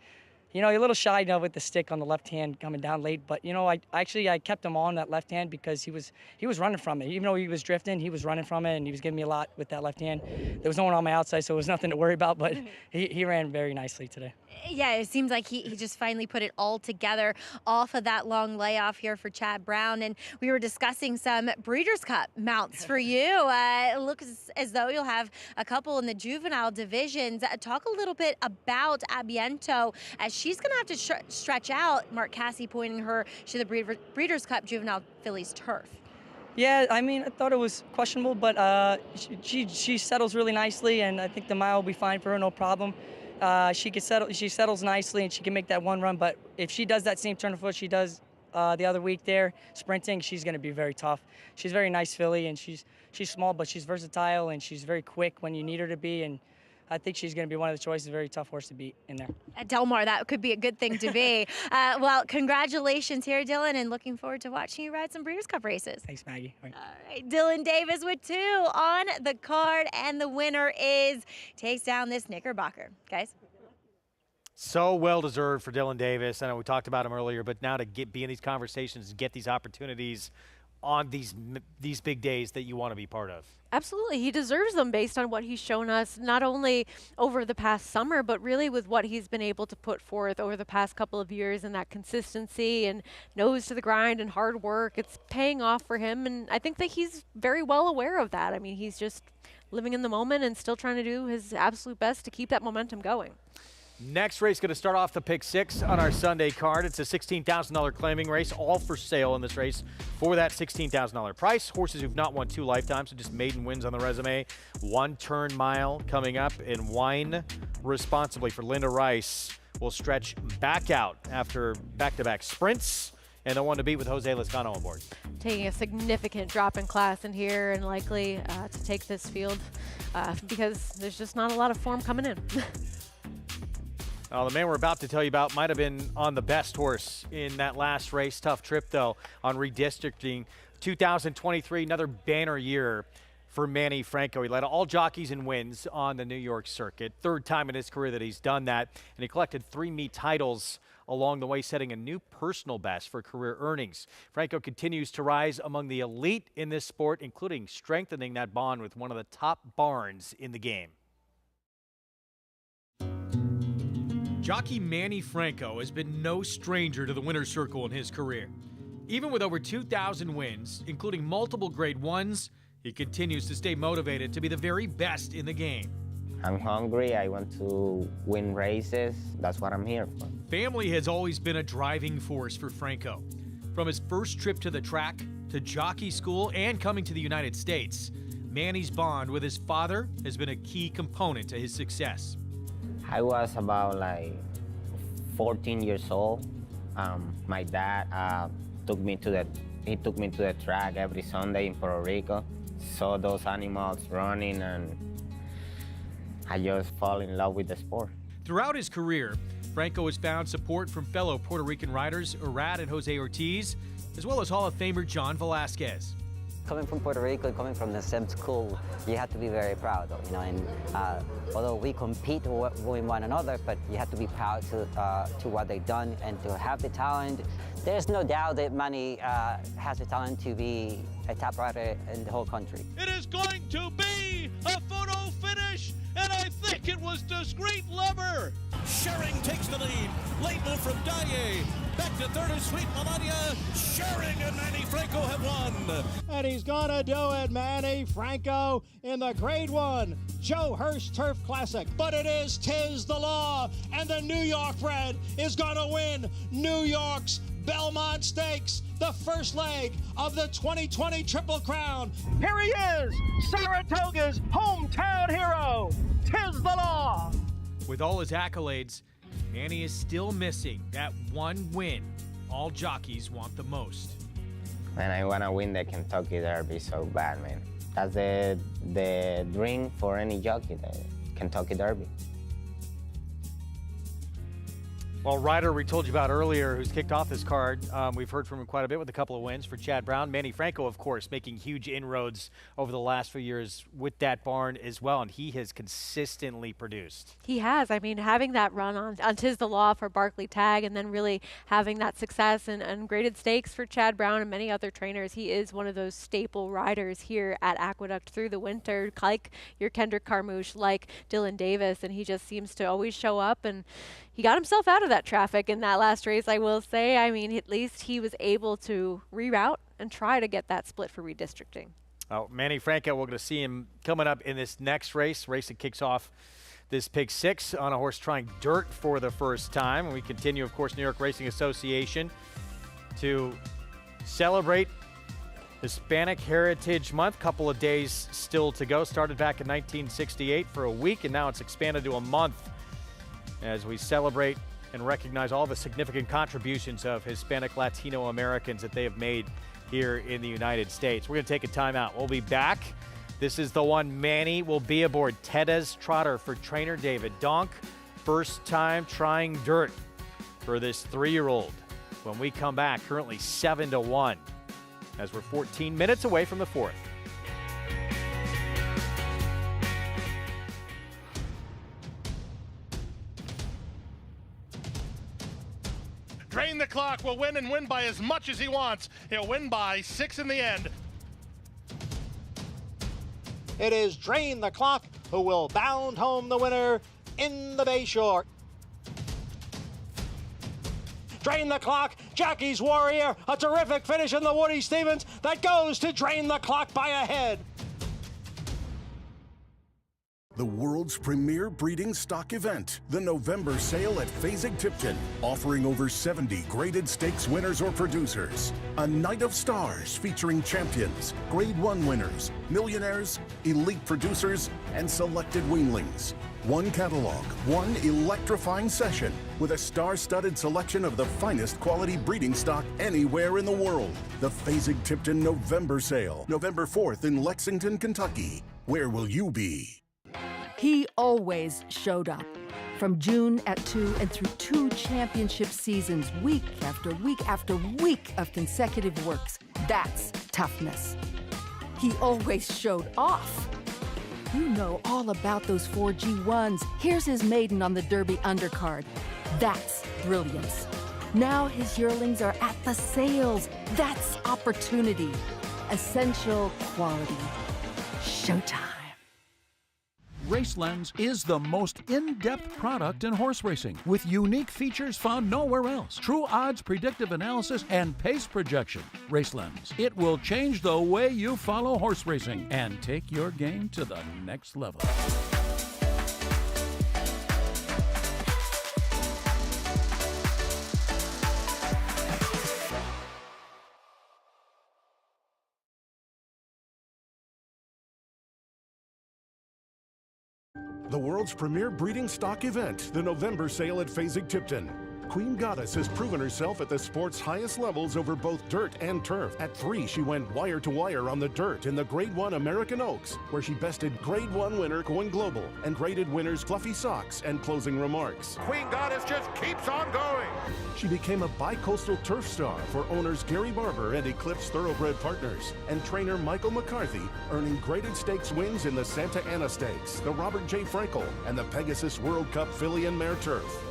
Speaker 8: a little shy now with the stick on the left hand coming down late, but I kept him on that left hand because he was running from it. Even though he was drifting, he was running from it, and he was giving me a lot with that left hand. There was no one on my outside, so it was nothing to worry about. But he ran very nicely today.
Speaker 3: Yeah, it seems like he just finally put it all together off of that long layoff here for Chad Brown. And we were discussing some Breeders' Cup mounts for you. It looks as though you'll have a couple in the juvenile divisions. Talk a little bit about Abiento, as she's going to have to stretch out. Mark Cassie pointing her to the Breeders' Cup juvenile fillies turf.
Speaker 8: Yeah, I mean, I thought it was questionable, but she settles really nicely, and I think the mile will be fine for her, no problem. She settles nicely, and she can make that one run. But if she does that same turn of foot she does the other week there, sprinting, she's going to be very tough. She's a very nice filly, and she's small, but she's versatile, and she's very quick when you need her to be. And I think she's going to be one of the choices, a very tough horse to beat in there.
Speaker 3: At Del Mar, that could be a good thing to be. Well, congratulations here, Dylan, and looking forward to watching you ride some Breeders' Cup races.
Speaker 8: Thanks, Maggie.
Speaker 3: All right, Dylan Davis with 2 on the card, and the winner takes down this Knickerbocker. Guys?
Speaker 1: So well-deserved for Dylan Davis. I know we talked about him earlier, but now to be in these conversations, get these opportunities on these big days that you want to be part of.
Speaker 2: Absolutely. He deserves them based on what he's shown us, not only over the past summer, but really with what he's been able to put forth over the past couple of years, and that consistency and nose to the grind and hard work. It's paying off for him, and I think that he's very well aware of that. I mean, he's just living in the moment and still trying to do his absolute best to keep that momentum going.
Speaker 1: Next race going to start off the pick 6 on our Sunday card. It's a $16,000 claiming race, all for sale in this race for that $16,000 price. Horses who've not won 2 lifetimes, so just maiden wins on the resume. 1 turn mile coming up, and Wine Responsibly for Linda Rice will stretch back out after back-to-back sprints, and the one to beat with Jose Lezcano on board.
Speaker 2: Taking a significant drop in class in here, and likely to take this field because there's just not a lot of form coming in.
Speaker 1: The man we're about to tell you about might have been on the best horse in that last race. Tough trip, though, on redistricting. 2023, another banner year for Manny Franco. He led all jockeys in wins on the New York circuit. 3rd time in his career that he's done that, and he collected 3 meet titles along the way, setting a new personal best for career earnings. Franco continues to rise among the elite in this sport, including strengthening that bond with one of the top barns in the game.
Speaker 7: Jockey Manny Franco has been no stranger to the winner's circle in his career. Even with over 2,000 wins, including multiple grade 1s, he continues to stay motivated to be the very best in the game.
Speaker 22: I'm hungry, I want to win races, that's what I'm here for.
Speaker 7: Family has always been a driving force for Franco. From his first trip to the track, to jockey school, and coming to the United States, Manny's bond with his father has been a key component to his success.
Speaker 22: I was about 14 years old. My dad took me to the track every Sunday in Puerto Rico. Saw those animals running, and I just fall in love with the sport.
Speaker 7: Throughout his career, Franco has found support from fellow Puerto Rican riders Arad and Jose Ortiz, as well as Hall of Famer John Velasquez.
Speaker 9: Coming from Puerto Rico, coming from the same school, you have to be very proud, you know. And although we compete with one another, but you have to be proud to what they've done and to have the talent. There's no doubt that Manny has the talent to be a top rider in the whole country.
Speaker 12: It is going to be a photo finish, and I think it was Discreet Lover.
Speaker 21: Schering takes the lead. Late move from Dye. Back to third is Sweet Melania. Schering and Manny Franco have won.
Speaker 11: And he's gonna do it, Manny Franco, in the Grade 1 Joe Hurst Turf Classic. But it is Tis the Law, and the New York bred is gonna win New York's Belmont Stakes, the first leg of the 2020 Triple Crown. Here he is, Saratoga's hometown hero, Tis the Law.
Speaker 7: With all his accolades, Manny is still missing that one win all jockeys want the most.
Speaker 22: Man, I want to win the Kentucky Derby so bad, man. That's the dream for any jockey, the Kentucky Derby.
Speaker 1: Well, rider we told you about earlier who's kicked off this card, we've heard from him quite a bit with a couple of wins for Chad Brown. Manny Franco, of course, making huge inroads over the last few years with that barn as well, and he has consistently produced.
Speaker 2: He has. I mean, having that run on Tis the Law for Barkley Tag and then really having that success and graded stakes for Chad Brown and many other trainers, he is one of those staple riders here at Aqueduct through the winter, like your Kendrick Carmouche, like Dylan Davis, and he just seems to always show up, and he got himself out of that traffic in that last race, I will say. I mean, at least he was able to reroute and try to get that split for redistricting.
Speaker 1: Oh, Manny Franco, we're going to see him coming up in this next race that kicks off this Pick 6 on a horse trying dirt for the first time. And we continue, of course, New York Racing Association to celebrate Hispanic Heritage Month. Couple of days still to go. Started back in 1968 for a week, and now it's expanded to a month as we celebrate and recognize all the significant contributions of Hispanic Latino Americans that they have made here in the United States. We're going to take a timeout. We'll be back. This is the one Manny will be aboard. Tedez Trotter for trainer David Donk. First time trying dirt for this 3-year-old. When we come back, currently 7-1 as we're 14 minutes away from the 4th.
Speaker 23: Drain the Clock will win and win by as much as he wants. He'll win by 6 in the end.
Speaker 11: It is Drain the Clock who will bound home the winner in the Bayshore. Drain the Clock, Jackie's Warrior, a terrific finish in the Woody Stevens that goes to Drain the Clock by a head.
Speaker 10: The world's premier breeding stock event, the November sale at Fasig-Tipton, offering over 70 graded stakes winners or producers. A night of stars featuring champions, Grade 1 winners, millionaires, elite producers, and selected weanlings. One catalog, one electrifying session with a star-studded selection of the finest quality breeding stock anywhere in the world. The Fasig-Tipton November sale, November 4th in Lexington, Kentucky. Where will you be?
Speaker 24: He always showed up. From June at 2 and through 2 championship seasons, week after week after week of consecutive works. That's toughness. He always showed off. You know all about those 4 G1s. Here's his maiden on the Derby undercard. That's brilliance. Now his yearlings are at the sales. That's opportunity. Essential quality. Showtime.
Speaker 13: RaceLens is the most in-depth product in horse racing, with unique features found nowhere else. True odds, predictive analysis, and pace projection. RaceLens. It will change the way you follow horse racing and take your game to the next level.
Speaker 10: The world's premier breeding stock event, the November sale at Fasig-Tipton. Queen Goddess has proven herself at the sport's highest levels over both dirt and turf. At 3, she went wire to wire on the dirt in the Grade 1 American Oaks, where she bested Grade 1 winner Going Global and graded winners Fluffy Socks and Closing Remarks.
Speaker 15: Queen Goddess just keeps on going.
Speaker 10: She became a bi-coastal turf star for owners Gary Barber and Eclipse Thoroughbred Partners, and trainer Michael McCarthy, earning graded stakes wins in the Santa Ana Stakes, the Robert J. Frankel, and the Pegasus World Cup Filly and Mare Turf.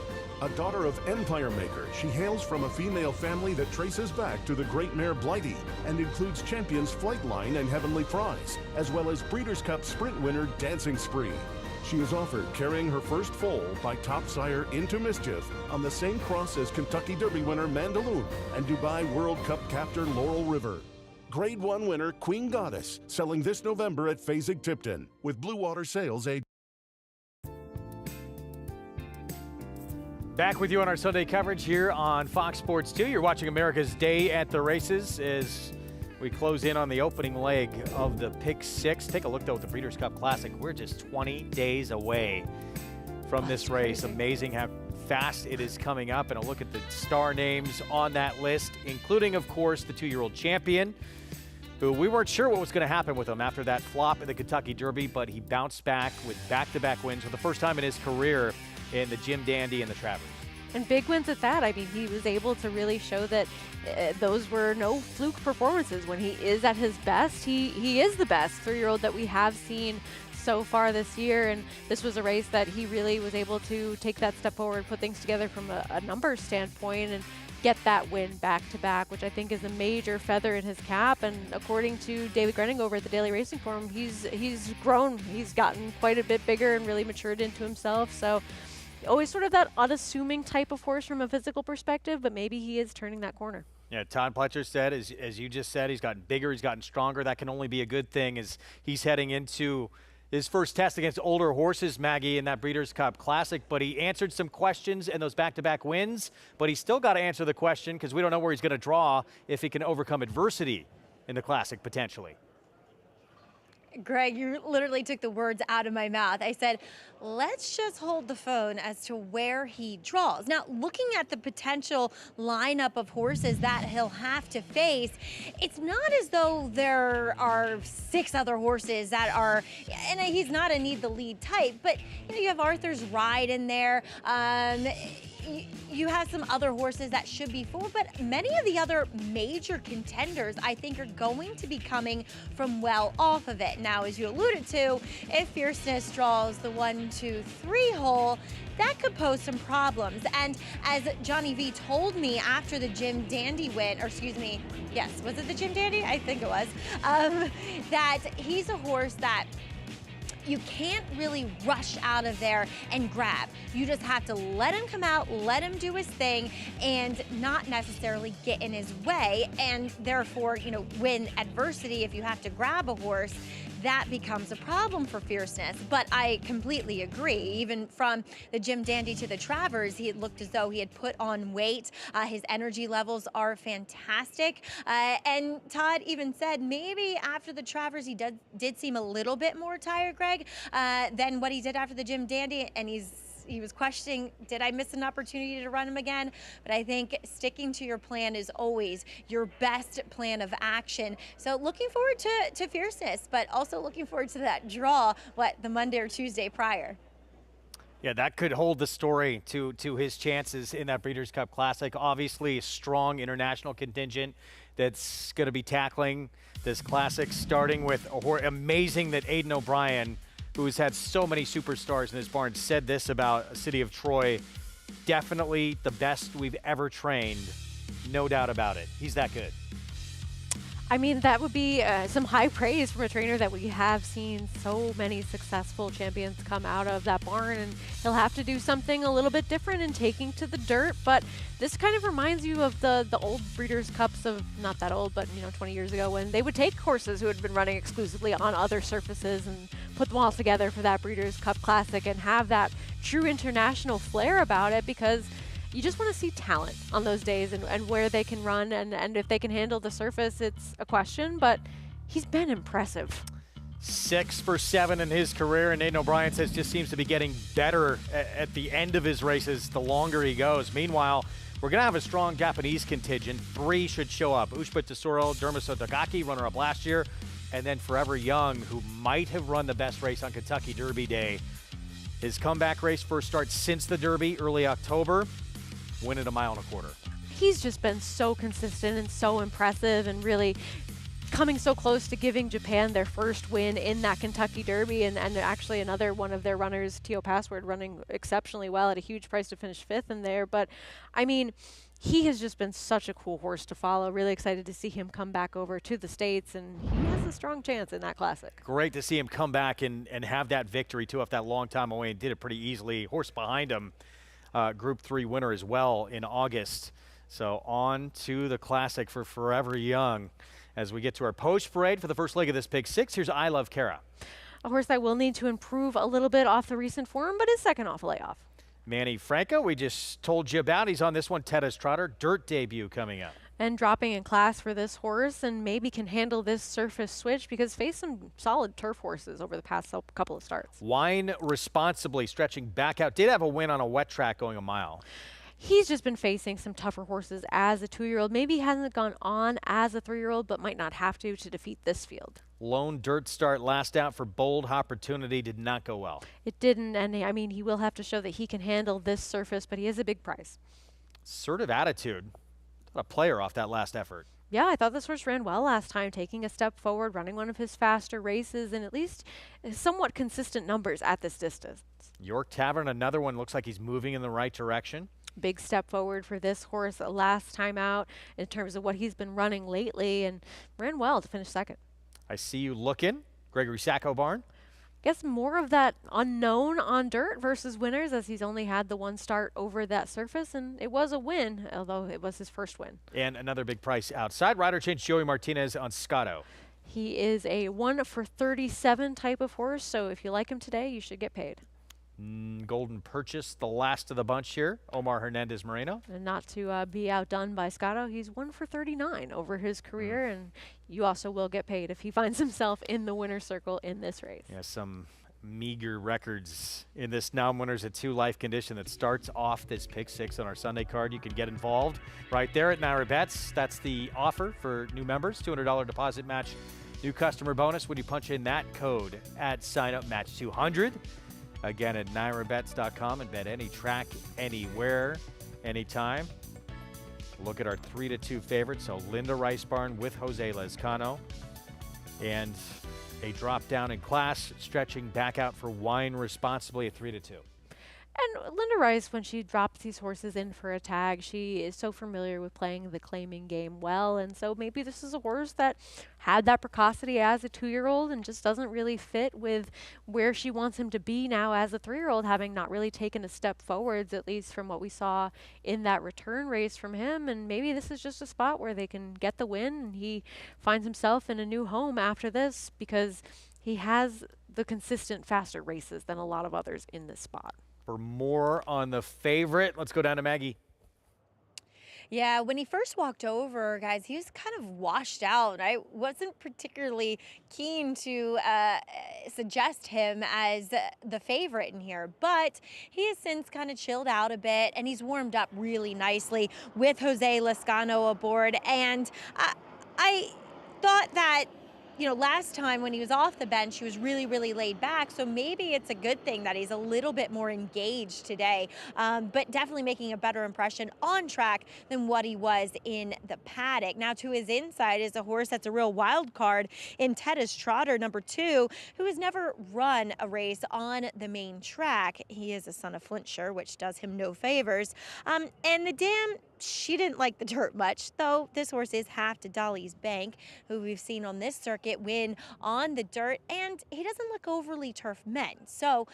Speaker 10: A daughter of Empire Maker, she hails from a female family that traces back to the great mare Blighty and includes champions Flightline and Heavenly Prize, as well as Breeders' Cup Sprint winner Dancing Spree. She is offered carrying her first foal by top sire Into Mischief on the same cross as Kentucky Derby winner Mandaloon and Dubai World Cup captor Laurel River. Grade 1 winner Queen Goddess, selling this November at Fasig-Tipton, with Blue Water Sales a
Speaker 1: Back with you on our Sunday coverage here on Fox Sports 2. You're watching America's Day at the Races as we close in on the opening leg of the Pick 6. Take a look, though, at the Breeders' Cup Classic. We're just 20 days away from this race. Amazing how fast it is coming up. And a look at the star names on that list, including, of course, the 2-year-old champion, who we weren't sure what was going to happen with him after that flop in the Kentucky Derby, but he bounced back with back-to-back wins for the first time in his career in the Jim Dandy and the Travers.
Speaker 2: And big wins at that. I mean, he was able to really show that those were no fluke performances. When he is at his best, he is the best 3-year-old that we have seen so far this year. And this was a race that he really was able to take that step forward, put things together from a numbers standpoint, and get that win back-to-back, which I think is a major feather in his cap. And according to David Grenning over at the Daily Racing Forum, he's grown. He's gotten quite a bit bigger and really matured into himself. So always sort of that unassuming type of horse from a physical perspective, but maybe he is turning that corner.
Speaker 1: Yeah, Todd Pletcher said, as you just said, he's gotten bigger, he's gotten stronger. That can only be a good thing as he's heading into his first test against older horses, Maggie, in that Breeders' Cup Classic. But he answered some questions in those back-to-back wins, but he's still got to answer the question because we don't know where he's going to draw if he can overcome adversity in the Classic potentially.
Speaker 3: Greg, you literally took the words out of my mouth. I said, let's just hold the phone as to where he draws. Now, looking at the potential lineup of horses that he'll have to face, it's not as though there are 6 other horses that are, and he's not a need the lead type, but you have Arthur's Ride in there. You have some other horses that should be full, but many of the other major contenders, I think, are going to be coming from well off of it. Now, as you alluded to, if Fierceness draws the 1, 2, 3 hole, that could pose some problems. And as Johnny V told me after the Jim Dandy win, or excuse me, yes, was it the Jim Dandy? I think it was, that he's a horse that you can't really rush out of there and grab. You just have to let him come out, let him do his thing, and not necessarily get in his way. And therefore, when adversity, if you have to grab a horse, that becomes a problem for Fierceness. But I completely agree. Even from the Jim Dandy to the Travers, he had looked as though he had put on weight. His energy levels are fantastic. And Todd even said maybe after the Travers, he did seem a little bit more tired, Greg, than what he did after the Jim Dandy. And he was questioning, did I miss an opportunity to run him again? But I think sticking to your plan is always your best plan of action. So looking forward to Fierceness, but also looking forward to that draw, the Monday or Tuesday prior.
Speaker 1: Yeah, that could hold the story to his chances in that Breeders' Cup Classic. Obviously, a strong international contingent that's going to be tackling this Classic, starting with amazing that Aidan O'Brien, who's had so many superstars in his barn, said this about City of Troy. Definitely the best we've ever trained. No doubt about it. He's that good.
Speaker 2: I mean, that would be some high praise from a trainer that we have seen so many successful champions come out of that barn, and he'll have to do something a little bit different in taking to the dirt. But this kind of reminds you of the old Breeders' Cups of, not that old, but 20 years ago, when they would take horses who had been running exclusively on other surfaces and put them all together for that Breeders' Cup Classic and have that true international flair about it, because you just want to see talent on those days and where they can run, and if they can handle the surface, it's a question, but he's been impressive.
Speaker 1: 6 for 7 in his career, and Nathan O'Brien says just seems to be getting better at the end of his races the longer he goes. Meanwhile, we're going to have a strong Japanese contingent. 3 should show up. Ushba Tesoro, Dermiso Takaki, runner-up last year, and then Forever Young, who might have run the best race on Kentucky Derby Day. His comeback race first starts since the Derby, early October, winning 1.25 miles.
Speaker 2: He's just been so consistent and so impressive, and really coming so close to giving Japan their first win in that Kentucky Derby, and actually another one of their runners, Teo Password, running exceptionally well at a huge price to finish 5th in there. But I mean, he has just been such a cool horse to follow. Really excited to see him come back over to the States, and he has a strong chance in that classic.
Speaker 1: Great to see him come back and have that victory too, after that long time away, and did it pretty easily. Horse behind him, Group 3 winner as well in August. So on to the classic for Forever Young. As we get to our post parade for the first leg of this Pick 6, here's I Love Kara.
Speaker 2: A horse that will need to improve a little bit off the recent form, but is second off a layoff.
Speaker 1: Manny Franco, we just told you about. He's on this one, Tennis Trotter, dirt debut coming up.
Speaker 2: And dropping in class for this horse, and maybe can handle this surface switch because faced some solid turf horses over the past couple of starts.
Speaker 1: Wine responsibly, stretching back out. Did have a win on a wet track going 1 mile.
Speaker 2: He's just been facing some tougher horses as a 2-year-old. Maybe he hasn't gone on as a 3-year-old, but might not have to defeat this field.
Speaker 1: Lone dirt start last out for Bold Opportunity did not go well.
Speaker 2: It didn't, and I mean, he will have to show that he can handle this surface, but he is a big price.
Speaker 1: Assertive Attitude. What a player off that last effort.
Speaker 2: Yeah, I thought this horse ran well last time, taking a step forward, running one of his faster races, and at least somewhat consistent numbers at this distance.
Speaker 1: York Tavern, another one, looks like he's moving in the right direction.
Speaker 2: Big step forward for this horse last time out in terms of what he's been running lately, and ran well to finish second.
Speaker 1: I see you looking. Gregory Sacco Barn.
Speaker 2: Guess more of that unknown on dirt versus winners, as he's only had the one start over that surface, and it was a win, although it was his first win.
Speaker 1: And another big price outside. Rider change Joey Martinez on Scotto.
Speaker 2: He is a 1 for 37 type of horse, so if you like him today, you should get paid.
Speaker 1: Golden Purchase, the last of the bunch here. Omar Hernandez Moreno.
Speaker 2: And not to be outdone by Scotto, he's 1 for 39 over his career, and you also will get paid if he finds himself in the winner's circle in this race.
Speaker 1: Yeah, some meager records in this non-winners at 2 life condition that starts off this Pick 6 on our Sunday card. You can get involved right there at Naira Bets. That's the offer for new members, $200 deposit match, new customer bonus when you punch in that code at sign up, match 200. Again, at NairaBets.com, and bet any track, anywhere, anytime. Look at our 3-2 favorites. So Linda Rice Barn with Jose Lezcano. And a drop down in class, stretching back out for Wine Responsibly at 3-2.
Speaker 2: And Linda Rice, when she drops these horses in for a tag, she is so familiar with playing the claiming game well. And so maybe this is a horse that had that precocity as a 2-year-old and just doesn't really fit with where she wants him to be now as a 3-year-old, having not really taken a step forwards, at least from what we saw in that return race from him. And maybe this is just a spot where they can get the win and he finds himself in a new home after this, because he has the consistent faster races than a lot of others in this spot.
Speaker 1: For more on the favorite, let's go down to Maggie.
Speaker 3: Yeah, when he first walked over, guys, he was kind of washed out. I wasn't particularly keen to suggest him as the favorite in here, but he has since kind of chilled out a bit, and he's warmed up really nicely with Jose Lezcano aboard. And I thought that, you know, last time when he was off the bench, he was really, really laid back. So maybe it's a good thing that he's a little bit more engaged today, but definitely making a better impression on track than what he was in the paddock. Now, to his inside is a horse that's a real wild card in Tennis Trotter, number 2, who has never run a race on the main track. He is a son of Flintshire, which does him no favors. And the dam, she didn't like the dirt much, though this horse is half to Dolly's Bank, who we've seen on this circuit win on the dirt, and he doesn't look overly turf meant. So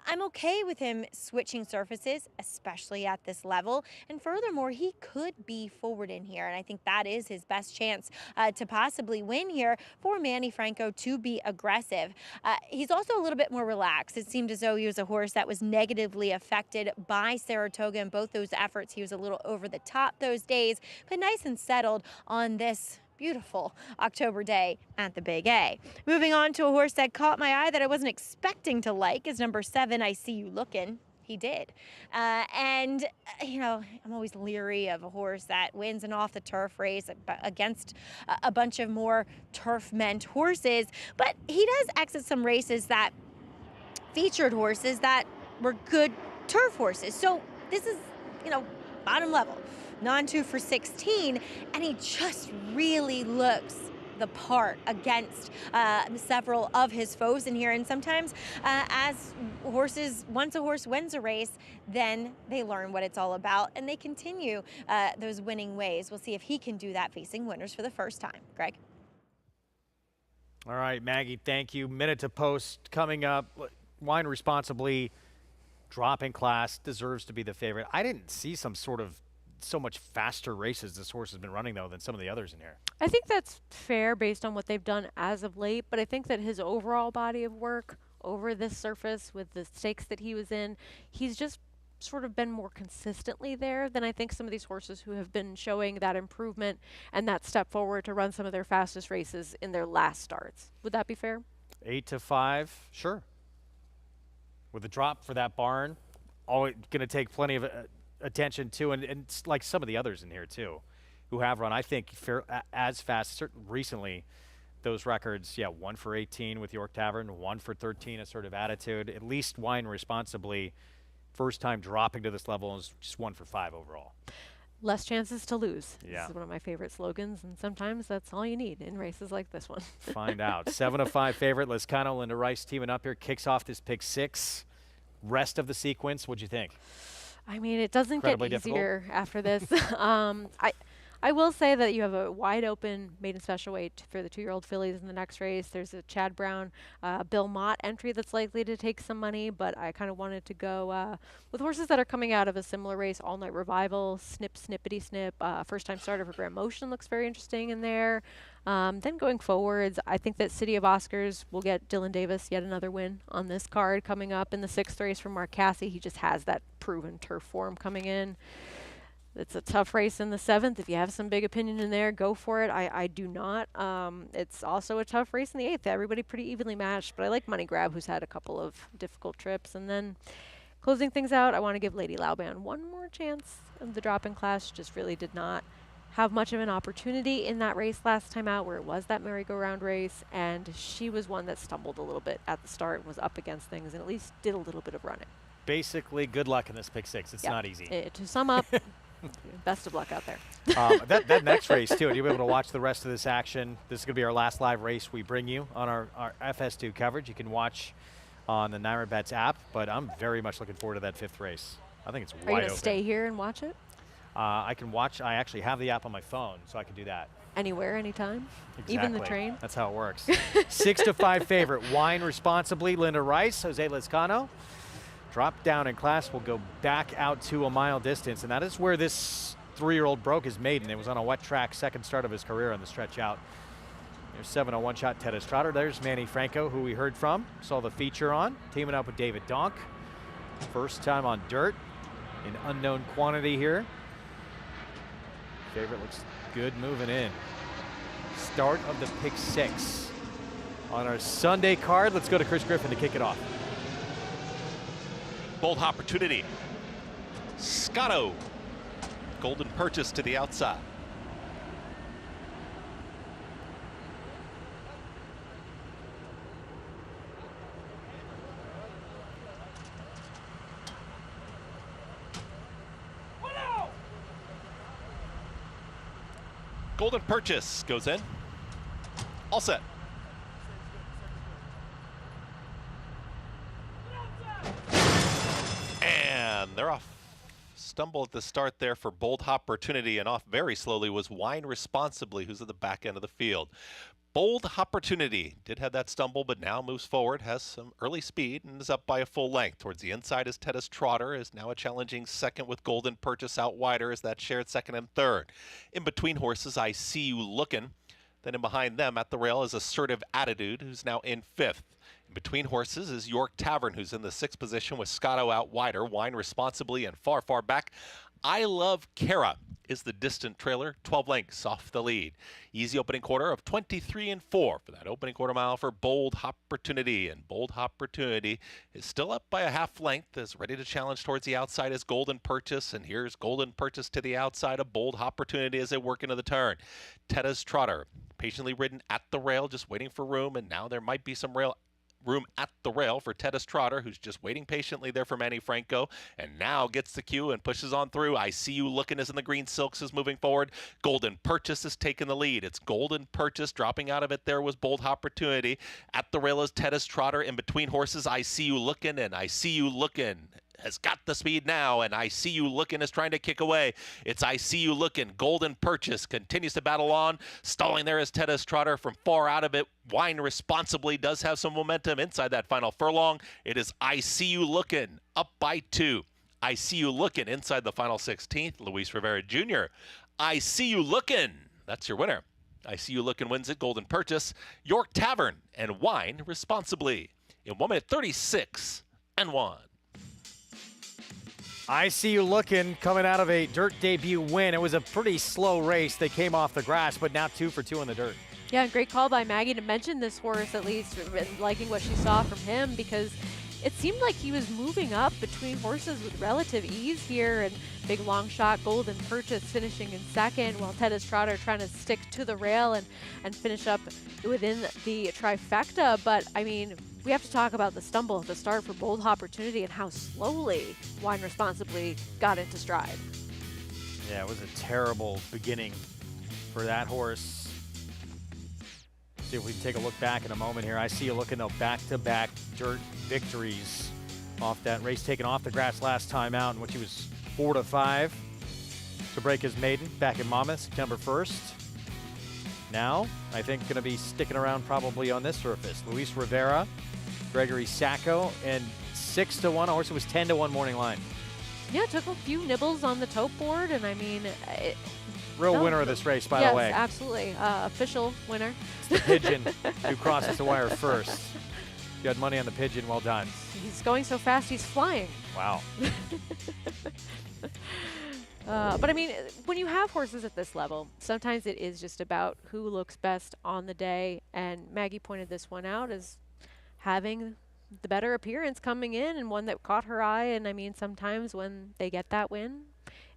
Speaker 3: I'm okay with him switching surfaces, especially at this level. And furthermore, he could be forward in here, and I think that is his best chance to possibly win here for Manny Franco to be aggressive. He's also a little bit more relaxed. It seemed as though he was a horse that was negatively affected by Saratoga in both those efforts. He was a little over the top those days, but nice and settled on this beautiful October day at the Big A. Moving on to a horse that caught my eye that I wasn't expecting to like is number 7, I See You Lookin'. He did. You know, I'm always leery of a horse that wins an off the turf race against a bunch of more turf meant horses, but he does exit some races that featured horses that were good turf horses. So this is, you know, bottom level, non-2 for 16, and he just really looks the part against several of his foes in here. And sometimes as horses, once a horse wins a race, then they learn what it's all about and they continue those winning ways. We'll see if he can do that facing winners for the first time. Greg?
Speaker 1: All right, Maggie, thank you. Minute to post coming up. Wine responsibly, dropping class, deserves to be the favorite. I didn't see so much faster races this horse has been running, though, than some of the others in here.
Speaker 2: I think that's fair based on what they've done as of late, but I think that his overall body of work over this surface with the stakes that he was in, he's just sort of been more consistently there than I think some of these horses who have been showing that improvement and that step forward to run some of their fastest races in their last starts. Would that be fair?
Speaker 1: 8 to 5, sure. With a drop for that barn, going to take plenty of attention too, and like some of the others in here too, who have run, I think, as fast. Recently, those records, 1 for 18 with York Tavern, 1 for 13, Assertive Attitude. At least Wine Responsibly, first time dropping to this level, is just 1 for 5 overall.
Speaker 2: Less chances to lose.
Speaker 1: Yeah.
Speaker 2: This is one of my favorite slogans, and sometimes that's all you need in races like this one.
Speaker 1: Find out. 7 of 5 favorite, Liscano, Linda Rice teaming up here, kicks off this pick 6. Rest of the sequence, what'd you think?
Speaker 2: I mean, it doesn't get easier after this. I will say that you have a wide open maiden special weight for the 2-year-old fillies in the next race. There's a Chad Brown, Bill Mott entry that's likely to take some money, but I kind of wanted to go with horses that are coming out of a similar race. All Night Revival, Snip Snippity Snip, first time starter for Grand Motion looks very interesting in there. Then going forwards, I think that City of Oscars will get Dylan Davis yet another win on this card coming up in the 6th race from Mark Casse. He just has that proven turf form coming in. It's a tough race in the 7th. If you have some big opinion in there, go for it. I do not. It's also a tough race in the 8th. Everybody pretty evenly matched, but I like Money Grab, who's had a couple of difficult trips. And then closing things out, I want to give Lady Lauban one more chance. The drop-in class just really did not have much of an opportunity in that race last time out, where it was that merry-go-round race, and she was one that stumbled a little bit at the start, was up against things, and at least did a little bit of running.
Speaker 1: Basically, good luck in this pick 6. It's not easy.
Speaker 2: To sum up, best of luck out there.
Speaker 1: That next race, too, you'll be able to watch the rest of this action. This is going to be our last live race we bring you on our FS2 coverage. You can watch on the Naira Bets app, but I'm very much looking forward to that 5th race. I think it's wide open.
Speaker 2: Are you going to stay here and watch it?
Speaker 1: I can watch. I actually have the app on my phone, so I can do that.
Speaker 2: Anywhere, anytime?
Speaker 1: Exactly.
Speaker 2: Even the train?
Speaker 1: That's how it works. 6 to 5 favorite. Wine Responsibly, Linda Rice, Jose Liscano. Drop down in class, will go back out to a mile distance, and that is where this 3-year-old broke his maiden. It was on a wet track, second start of his career on the stretch out. There's 7 on one-shot Tennis Trotter. There's Manny Franco, who we heard from, saw the feature on, teaming up with David Donk. First time on dirt in unknown quantity here. Favorite looks good moving in. Start of the pick 6 on our Sunday card. Let's go to Chris Griffin to kick it off.
Speaker 4: Bold Opportunity. Scotto. Golden Purchase to the outside. Golden Purchase goes in. All set. And they're off. Stumble at the start there for Bold Opportunity, and off very slowly was Wine Responsibly, who's at the back end of the field. Bold Opportunity did have that stumble, but now moves forward, has some early speed, and is up by a full length. Towards the inside is Tennis Trotter, is now a challenging second with Golden Purchase out wider as that shared second and third. In between horses, I See You Lookin'. Then in behind them at the rail is Assertive Attitude, who's now in 5th. In between horses is York Tavern, who's in the 6th position with Scotto out wider, Wine Responsibly, and far, far back. I Love Kara is the distant trailer, 12 lengths off the lead. Easy opening quarter of 23 and 4 for that opening quarter mile for Bold Opportunity. And Bold Opportunity is still up by a half length, is ready to challenge towards the outside as Golden Purchase. And here's Golden Purchase to the outside of Bold Opportunity as they work into the turn. Tedda's Trotter, patiently ridden at the rail, just waiting for room. And now there might be some room at the rail for Tedda's Trotter, who's just waiting patiently there for Manny Franco, and now gets the cue and pushes on through. I See You Looking is in the green silks, is moving forward. Golden Purchase is taking the lead. It's Golden Purchase. Dropping out of it there was Bold Opportunity. At the rail is Tedda's Trotter. In between horses, I See You Looking, and I See You Looking has got the speed now, and I See You Looking is trying to kick away. It's I See You Looking. Golden Purchase continues to battle on. Stalling there is Tedda's Trotter from far out of it. Wine Responsibly does have some momentum inside that final furlong. It is I See You Looking up by 2. I See You Looking inside the final 16th. Luis Rivera Jr. I See You Looking. That's your winner. I See You Looking wins it. Golden Purchase, York Tavern, and Wine Responsibly in 1 minute 36 and 1.
Speaker 1: I See You Looking coming out of a dirt debut win. It was a pretty slow race. They came off the grass, but now 2 for 2 in the dirt.
Speaker 2: Yeah, great call by Maggie to mention this horse, at least, and liking what she saw from him, because it seemed like he was moving up between horses with relative ease here, and big long shot Golden Purchase finishing in second, while Tedda's Trotter trying to stick to the rail and finish up within the trifecta. But, I mean, we have to talk about the stumble at the start for Bold Opportunity and how slowly Wine Responsibly got into stride.
Speaker 1: Yeah, it was a terrible beginning for that horse. See if we can take a look back in a moment here. I See You Looking, though, back-to-back dirt victories off that race, taken off the grass last time out, in which he was 4-5 to break his maiden back in Monmouth, September 1st. Now, I think going to be sticking around probably on this surface. Luis Rivera, Gregory Sacco, and 6-1. A horse that was 10-1 morning line.
Speaker 2: Yeah, took a few nibbles on the tote board, and I mean,
Speaker 1: Real winner of this race, by the way.
Speaker 2: Yes, absolutely. Official winner.
Speaker 1: It's the Pigeon who crosses the wire first. You had money on the Pigeon. Well done.
Speaker 2: He's going so fast, he's flying.
Speaker 1: Wow.
Speaker 2: But I mean, when you have horses at this level, sometimes it is just about who looks best on the day. And Maggie pointed this one out as having the better appearance coming in, and one that caught her eye. And I mean, sometimes when they get that win,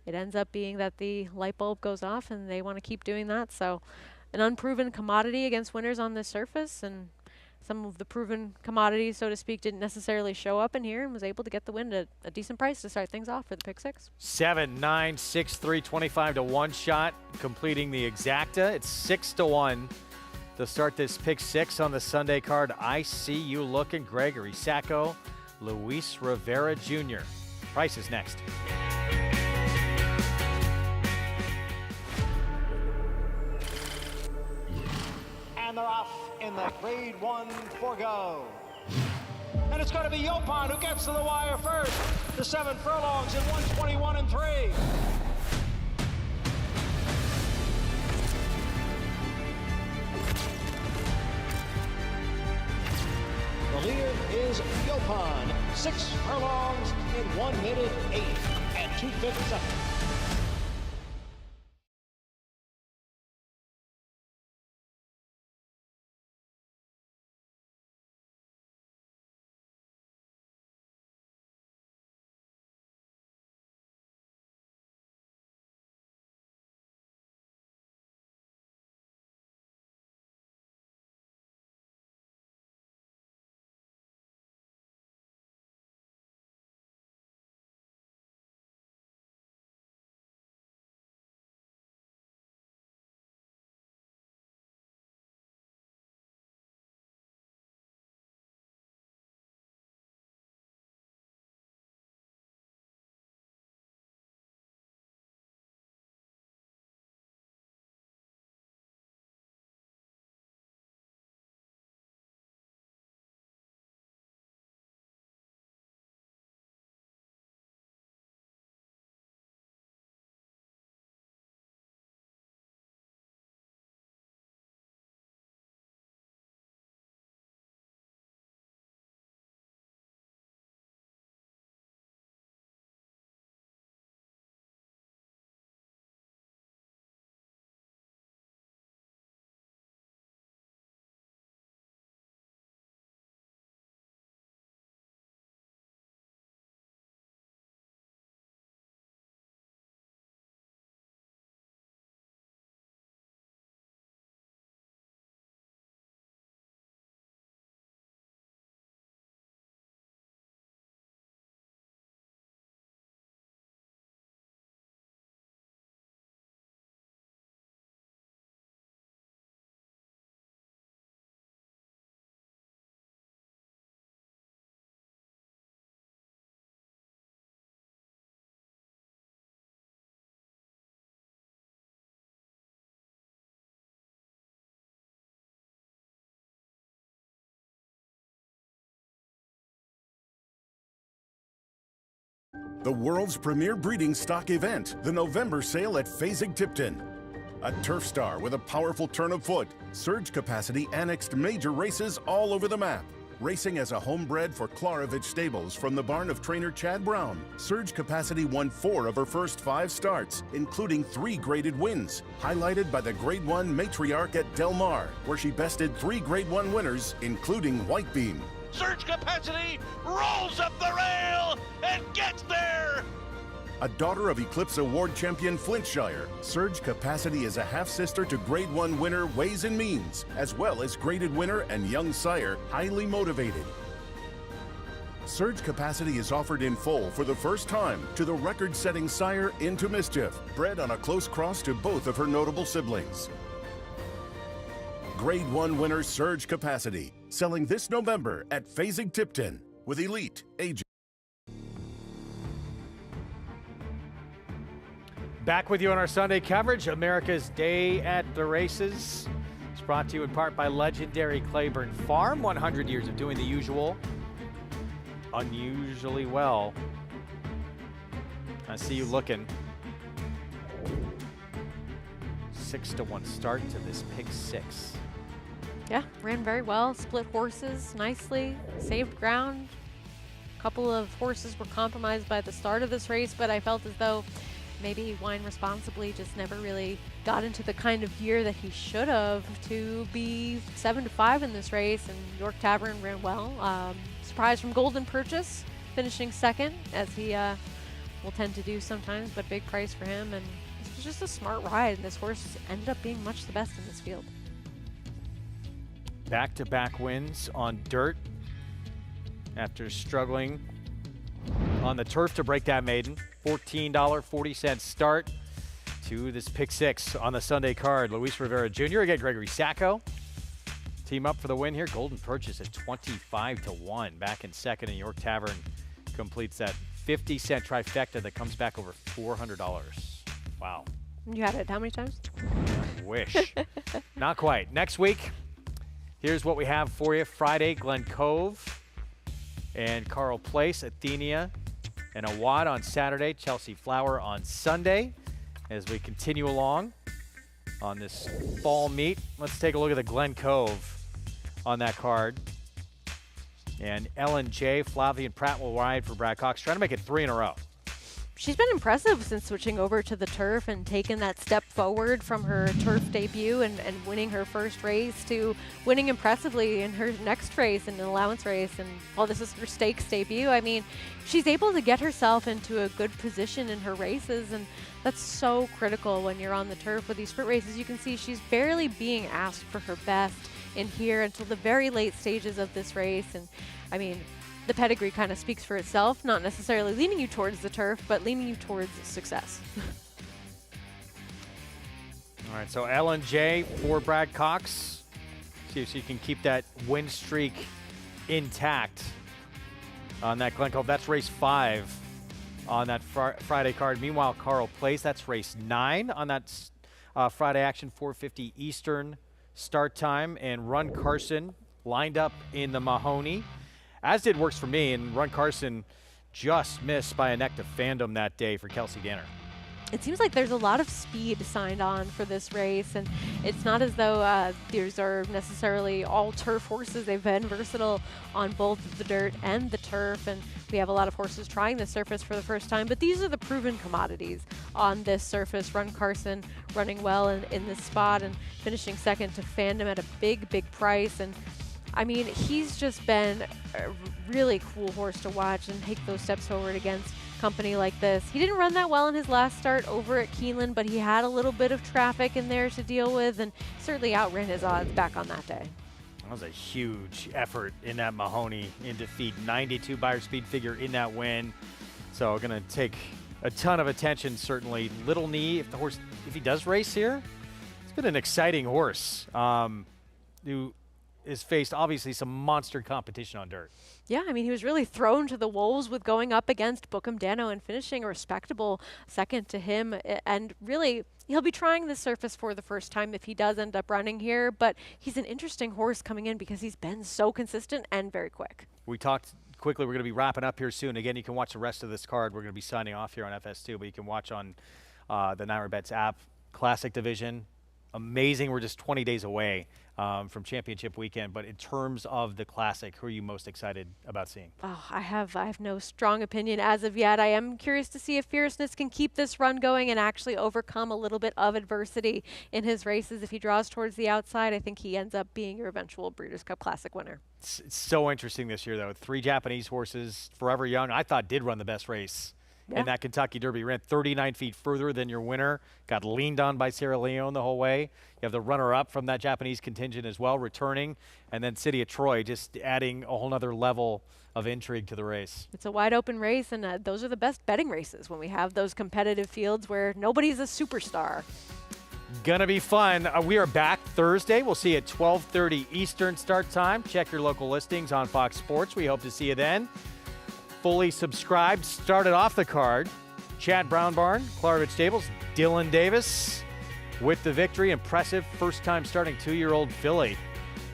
Speaker 2: it ends up being that the light bulb goes off and they want to keep doing that. So an unproven commodity against winners on this surface, and some of the proven commodities, so to speak, didn't necessarily show up in here, and was able to get the win at a decent price to start things off for the pick six.
Speaker 1: 7, 9, 6, 3, 25-1 shot, completing the exacta. It's 6-1 to start this pick six on the Sunday card. I See You Looking, Gregory Sacco, Luis Rivera Jr. Price is next.
Speaker 11: And they're off in the Grade 1 forego. And it's going to be Yopon who gets to the wire first. The 7 furlongs in 1:21 and 3. The leader is Yopon. 6 furlongs in 1 minute 8 and 2/5 seconds.
Speaker 10: The world's premier breeding stock event, the November sale at Fasig-Tipton. A turf star with a powerful turn of foot, surge capacity annexed major races all over the map. Racing as a homebred for Klarovich Stables from the barn of trainer Chad Brown, Surge Capacity won 4 of her first 5 starts, including 3 graded wins, highlighted by the Grade 1 matriarch at Del Mar, where she bested 3 Grade 1 winners, including Whitebeam.
Speaker 12: Surge Capacity rolls up the rail and gets there.
Speaker 10: A daughter of Eclipse Award champion Flintshire, Surge Capacity is a half-sister to Grade 1 winner Ways and Means, as well as graded winner and young sire Highly Motivated. Surge Capacity is offered in full for the first time to the record-setting sire Into Mischief, bred on a close cross to both of her notable siblings. Grade 1 winner Surge Capacity, selling this November at Fasig-Tipton with Elite Agent.
Speaker 1: Back with you on our Sunday coverage, America's Day at the Races. It's brought to you in part by legendary Claiborne Farm. 100 years of doing the usual, unusually well. I see you looking. 6-1 start to this pick 6.
Speaker 2: Yeah, ran very well, split horses nicely, saved ground. A couple of horses were compromised by the start of this race, but I felt as though maybe Wine Responsibly just never really got into the kind of gear that he should have to be 7-5 in this race, and York Tavern ran well. Surprise from Golden Purchase, finishing second, as he will tend to do sometimes, but big price for him, and this was just a smart ride, and this horse ended up being much the best in this field.
Speaker 1: Back-to-back wins on dirt after struggling on the turf to break that maiden. $14.40 start to this pick 6 on the Sunday card. Luis Rivera Jr. again, Gregory Sacco. Team up for the win here. Golden Purchase at 25-1. Back in second, and York Tavern completes that 50-cent trifecta that comes back over $400. Wow.
Speaker 2: You had it how many times?
Speaker 1: I wish. Not quite. Next week, here's what we have for you. Friday, Glen Cove and Carl Place, Athenia and Awad on Saturday, Chelsea Flower on Sunday. As we continue along on this fall meet, let's take a look at the Glen Cove on that card. And Ellen J. Flavian Pratt will ride for Brad Cox, trying to make it 3 in a row.
Speaker 2: She's been impressive since switching over to the turf and taking that step forward from her turf debut and winning her first race to winning impressively in her next race, in an allowance race. And while this is her stakes debut, I mean, she's able to get herself into a good position in her races, and that's so critical when you're on the turf with these sprint races. You can see she's barely being asked for her best in here until the very late stages of this race. And I mean, the pedigree kind of speaks for itself, not necessarily leaning you towards the turf, but leaning you towards success.
Speaker 1: All right, so Ellen J. for Brad Cox. See if she can keep that win streak intact on that Glen Cove. That's race 5 on that Friday card. Meanwhile, Carl Place, that's race 9 on that Friday action, 4:50 Eastern start time. And Run Carson lined up in the Mahoney, as did Works For Me, and Run Carson just missed by a neck to fandom that day for Kelsey Danner.
Speaker 2: It seems like there's a lot of speed signed on for this race, and it's not as though these are necessarily all turf horses. They've been versatile on both the dirt and the turf, and we have a lot of horses trying the surface for the first time, but these are the proven commodities on this surface. Run Carson running well in this spot and finishing second to Fandom at a big price. And I mean, he's just been a really cool horse to watch and take those steps forward against company like this. He didn't run that well in his last start over at Keeneland, but he had a little bit of traffic in there to deal with and certainly outran his odds back on that day.
Speaker 1: That was a huge effort in that Mahoney in defeat. 92 Beyer speed figure in that win. So going to take a ton of attention, certainly. Little Knee, if he does race here, it's been an exciting horse who has faced obviously some monster competition on dirt.
Speaker 2: Yeah, I mean, he was really thrown to the wolves with going up against Bookham Dano and finishing a respectable second to him. And really, he'll be trying the surface for the first time if he does end up running here. But he's an interesting horse coming in because he's been so consistent and very quick.
Speaker 1: We talked quickly, we're going to be wrapping up here soon. Again, you can watch the rest of this card. We're going to be signing off here on FS2, but you can watch on the Naira Bets app. Classic division, amazing. We're just 20 days away from championship weekend, but in terms of the Classic, who are you most excited about seeing?
Speaker 2: Oh, I have no strong opinion as of yet. I am curious to see if Fierceness can keep this run going and actually overcome a little bit of adversity in his races. If he draws towards the outside, I think he ends up being your eventual Breeders' Cup Classic winner.
Speaker 1: It's so interesting this year, though. 3 Japanese horses, Forever Young, I thought did run the best race in that Kentucky Derby. Ran 39 feet further than your winner. Got leaned on by Sierra Leone the whole way. You have the runner-up from that Japanese contingent as well, returning. And then City of Troy just adding a whole nother level of intrigue to the race.
Speaker 2: It's a wide-open race, and those are the best betting races when we have those competitive fields where nobody's a superstar.
Speaker 1: Gonna be fun. We are back Thursday. We'll see you at 12:30 Eastern start time. Check your local listings on Fox Sports. We hope to see you then. Fully subscribed, started off the card. Chad Brownbarn, Claridge Stables, Dylan Davis with the victory. Impressive first-time starting 2-year-old filly.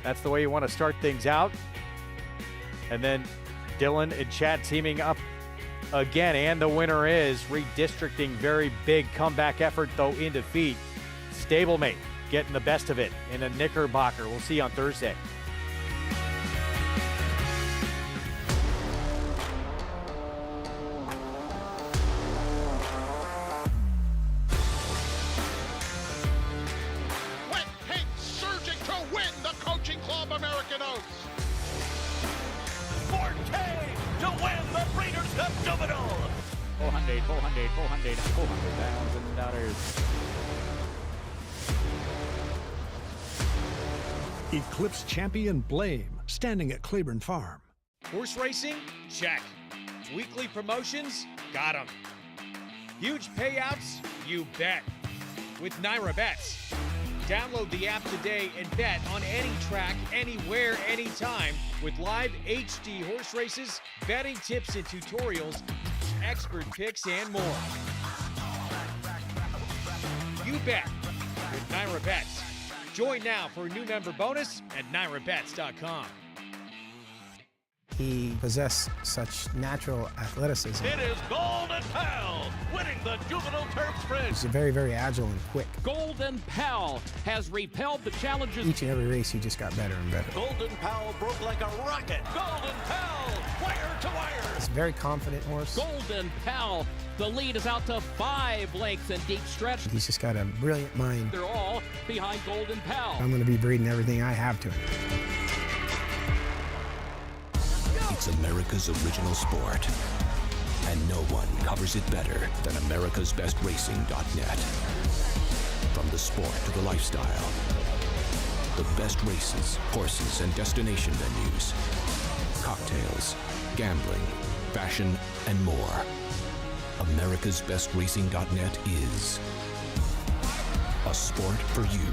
Speaker 1: That's the way you want to start things out. And then Dylan and Chad teaming up again, and the winner is redistricting. Very big comeback effort, though, in defeat. Stablemate getting the best of it in a Knickerbocker. We'll see you on Thursday.
Speaker 12: American Oaks. Forte to win the Breeders' Cup Juvenile.
Speaker 13: $400,000. Eclipse champion Blame, standing at Claiborne Farm.
Speaker 7: Horse racing? Check. Weekly promotions? Got 'em. Huge payouts? You bet. With Naira Bets. Download the app today and bet on any track, anywhere, anytime with live HD horse races, betting tips and tutorials, expert picks, and more. You bet with Naira Bets. Join now for a new member bonus at NairaBets.com.
Speaker 14: He possessed such natural athleticism.
Speaker 12: It is Golden Pal winning the Juvenile Turf Sprint.
Speaker 14: He's very, very agile and quick.
Speaker 21: Golden Pal has repelled the challenges.
Speaker 14: Each and every race, he just got better and better.
Speaker 12: Golden Pal broke like a rocket. Golden Pal, wire to wire.
Speaker 14: He's a very confident horse.
Speaker 21: Golden Pal, the lead is out to 5 lengths in deep stretch.
Speaker 14: He's just got a brilliant mind.
Speaker 21: They're all behind Golden Pal.
Speaker 14: I'm going to be breeding everything I have to him.
Speaker 16: It's America's original sport, and no one covers it better than americasbestracing.net. From the sport to the lifestyle, the best races, horses, and destination venues, cocktails, gambling, fashion, and more. americasbestracing.net is a sport for you.